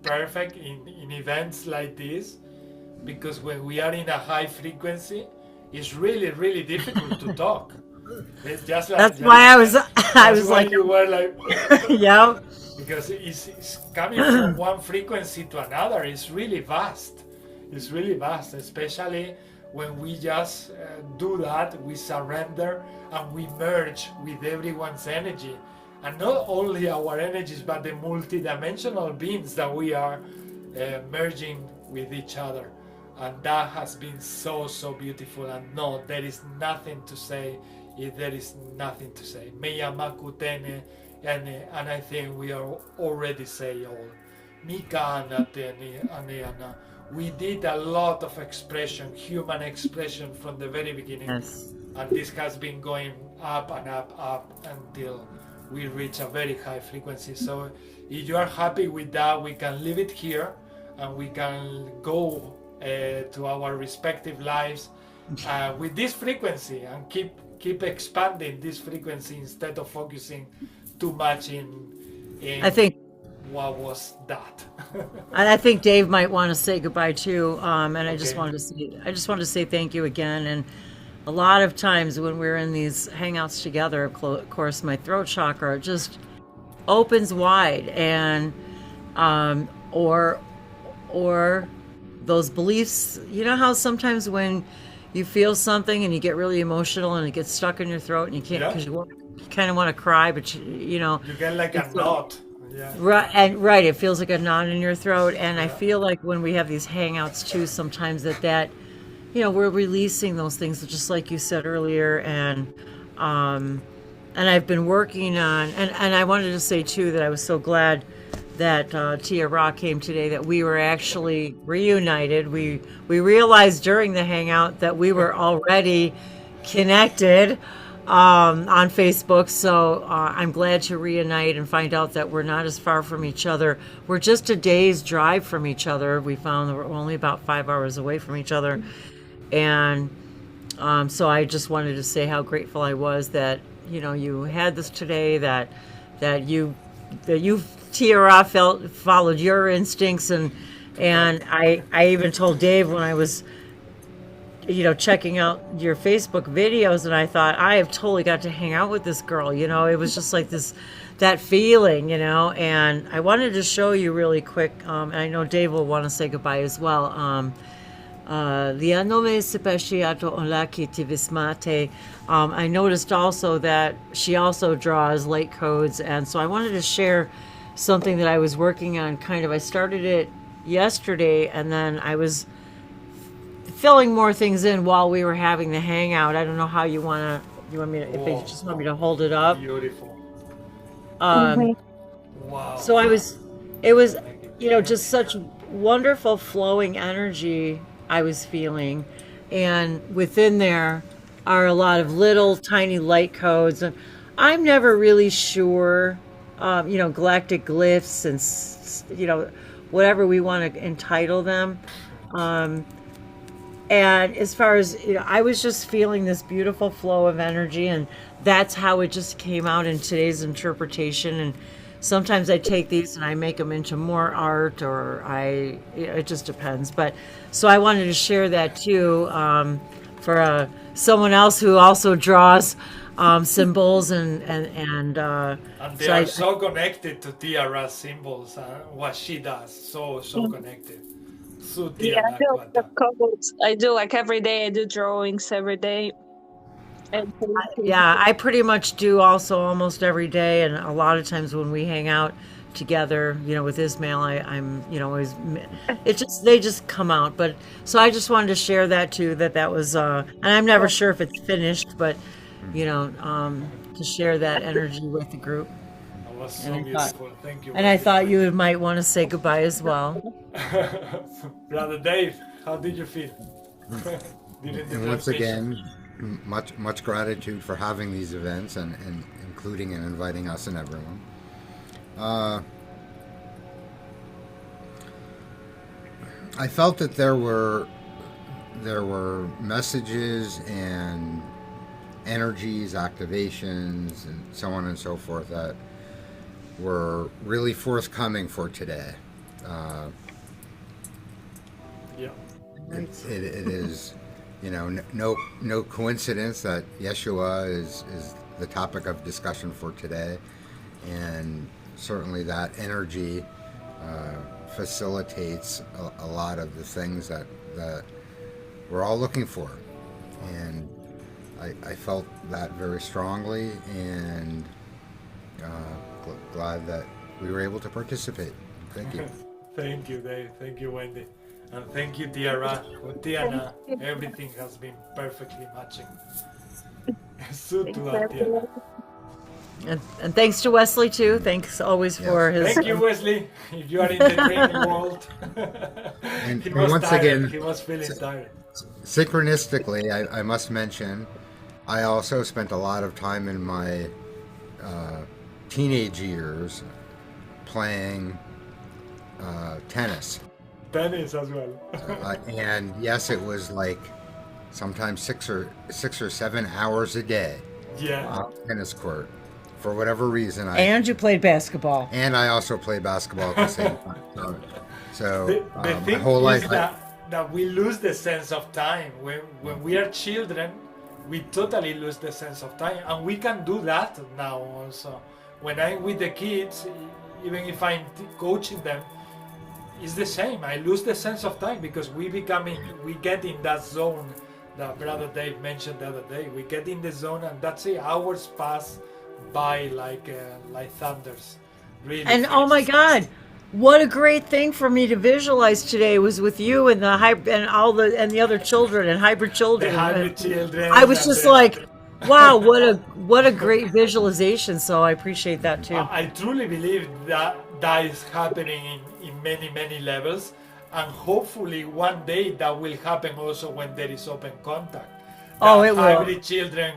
perfect in events like this, because when we are in a high frequency, it's really difficult to talk. It's just like That's why I was like, you were like, yeah, because it's coming from one frequency to another. It's really vast. It's really vast, especially when we just do that. We surrender and we merge with everyone's energy, and not only our energies, but the multidimensional beings that we are merging with each other. And that has been so beautiful. And no, there is nothing to say if there is nothing to say. Meyamakutene, and I think we are already say all. Mika ana tene aneana. We did a lot of expression, human expression from the very beginning. yes, And this has been going up and up until we reach a very high frequency. So if you are happy with that, we can leave it here and we can go to our respective lives with this frequency and keep expanding this frequency instead of focusing too much in I think, what was that. and I think Dave might want to say goodbye too. And I just Okay. wanted to say thank you again. And a lot of times when we're in these hangouts together, of course, my throat chakra just opens wide, and or those beliefs. You know how sometimes when you feel something and you get really emotional and it gets stuck in your throat and you can't, because you kind of want to cry, but you know. You get like a knot. Yeah. Right, it feels like a knot in your throat, and I feel like when we have these hangouts too, sometimes that you know, we're releasing those things, just like you said earlier, and I've been working on, and I wanted to say too that I was so glad that Tia Ra came today, that we were actually reunited. We realized during the hangout that we were already connected on Facebook, so I'm glad to reunite and find out that we're not as far from each other. We're just a day's drive from each other. We found that we're only about 5 hours away from each other, and so I just wanted to say how grateful I was that, you know, you had this today, that you Tiara followed your instincts, and I even told Dave when I was, you know, checking out your Facebook videos, and I thought, I have totally got to hang out with this girl. You know, it was just like that feeling, you know. And I wanted to show you really quick, and I know Dave will want to say goodbye as well. I noticed also that she also draws light codes, and so I wanted to share something that I was working on. I started it yesterday, and then I was filling more things in while we were having the hangout. I don't know how you want me to, if they just want me to hold it up. Beautiful. Mhm. Wow. So it was, you know, just such wonderful flowing energy I was feeling. And within there are a lot of little tiny light codes. And I'm never really sure, you know, galactic glyphs and, you know, whatever we want to entitle them. And as far as, you know, I was just feeling this beautiful flow of energy, and that's how it just came out in today's interpretation. And sometimes I take these and I make them into more art, or it just depends. But so I wanted to share that too, for someone else who also draws symbols, and they so are so connected to Tiara's symbols, what she does. So connected. Yeah, I do like every day. I do drawings every day. And thank you. Yeah, I pretty much do also almost every day, and a lot of times when we hang out together, with Ismail, I'm, always, it just, they just come out. But so I just wanted to share that too, that was, and I'm never sure if it's finished, but, to share that energy with the group. That was so And I thought, beautiful. Thank you. and I Wendy. thought you might want to say goodbye as well. Brother Dave, how did you feel? During the And once transmission? again, much gratitude for having these events and including and inviting us and everyone. I felt that there were messages and energies, activations, and so on and so forth that were really forthcoming for today. Yeah. It is, no coincidence that Yeshua is the topic of discussion for today, and certainly that energy facilitates a lot of the things that we're all looking for, and I felt that very strongly, and glad that we were able to participate. Thank you. Thank you, Dave. Thank you, Wendy. And thank you, Tiara. Tiana, everything has been perfectly matching. Suit to that, Tiana. And thanks to Wesley too. Thanks always for his. Thank you, Wesley. If you are in the training world. And He was once tired. again, He was feeling tired. synchronistically, I must mention, I also spent a lot of time in my teenage years playing tennis. Tennis as well. And yes, it was like sometimes 6 or 7 hours a day Yeah. on the tennis court. For whatever reason, And you played basketball. and I also played basketball at the same time. So The my thing whole is life, that we lose the sense of time. When we are children, we totally lose the sense of time. And we can do that now also. When I'm with the kids, even if I'm coaching them, it's the same. I lose the sense of time because we get in that zone that Brother Dave mentioned the other day. We get in the zone and that's it. Hours pass by like thunders. Really. And oh my fast. God, what a great thing for me to visualize today was with you and the other children and hybrid The children. hybrid children. I was and just the- like, wow, what a great visualization. So I appreciate that too. I truly believe that is happening in many levels, and hopefully one day that will happen also when there is open contact. Oh, That it will. hybrid children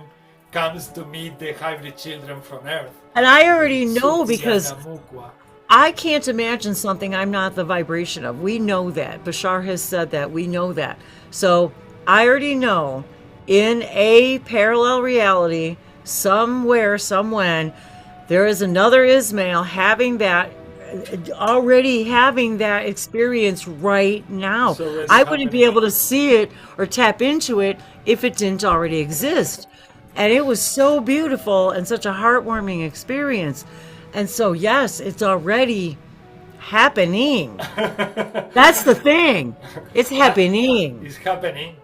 comes to meet the hybrid children from Earth. And I already know because Sutsianamukwa. I can't imagine something I'm not the vibration of. We know that. Bashar has said that. We know that. So I already know in a parallel reality, somewhere, somewhen, there is another Ismael already having that experience right now. So it's I wouldn't be happening. able to see it or tap into it if it didn't already exist. And it was so beautiful and such a heartwarming experience. And so, yes, it's already happening. That's the thing. It's happening. It's happening.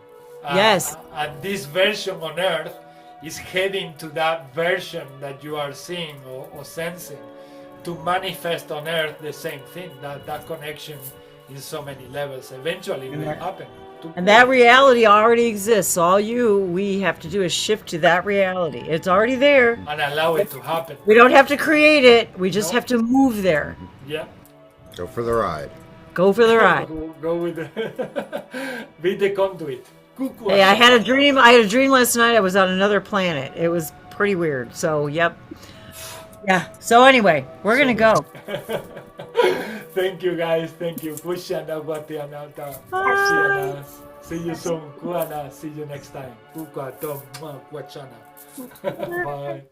Yes. And this version on Earth is heading to that version that you are seeing or sensing to manifest on Earth the same thing. That connection in so many levels eventually will happen. And that reality already exists. All we have to do is shift to that reality. It's already there. And allow it to happen. We don't have to create it. We just No. have to move there. Yeah. go for the ride. Go for the ride. Go with the be the conduit. Hey, I had a dream. I had a dream last night. I was on another planet. It was pretty weird. So, yep. Yeah. So anyway, we're gonna go. Thank you guys. Thank you. Kushana Watiana. See you soon. Kuana. See you next time. Kuka Tom Wachana. Bye.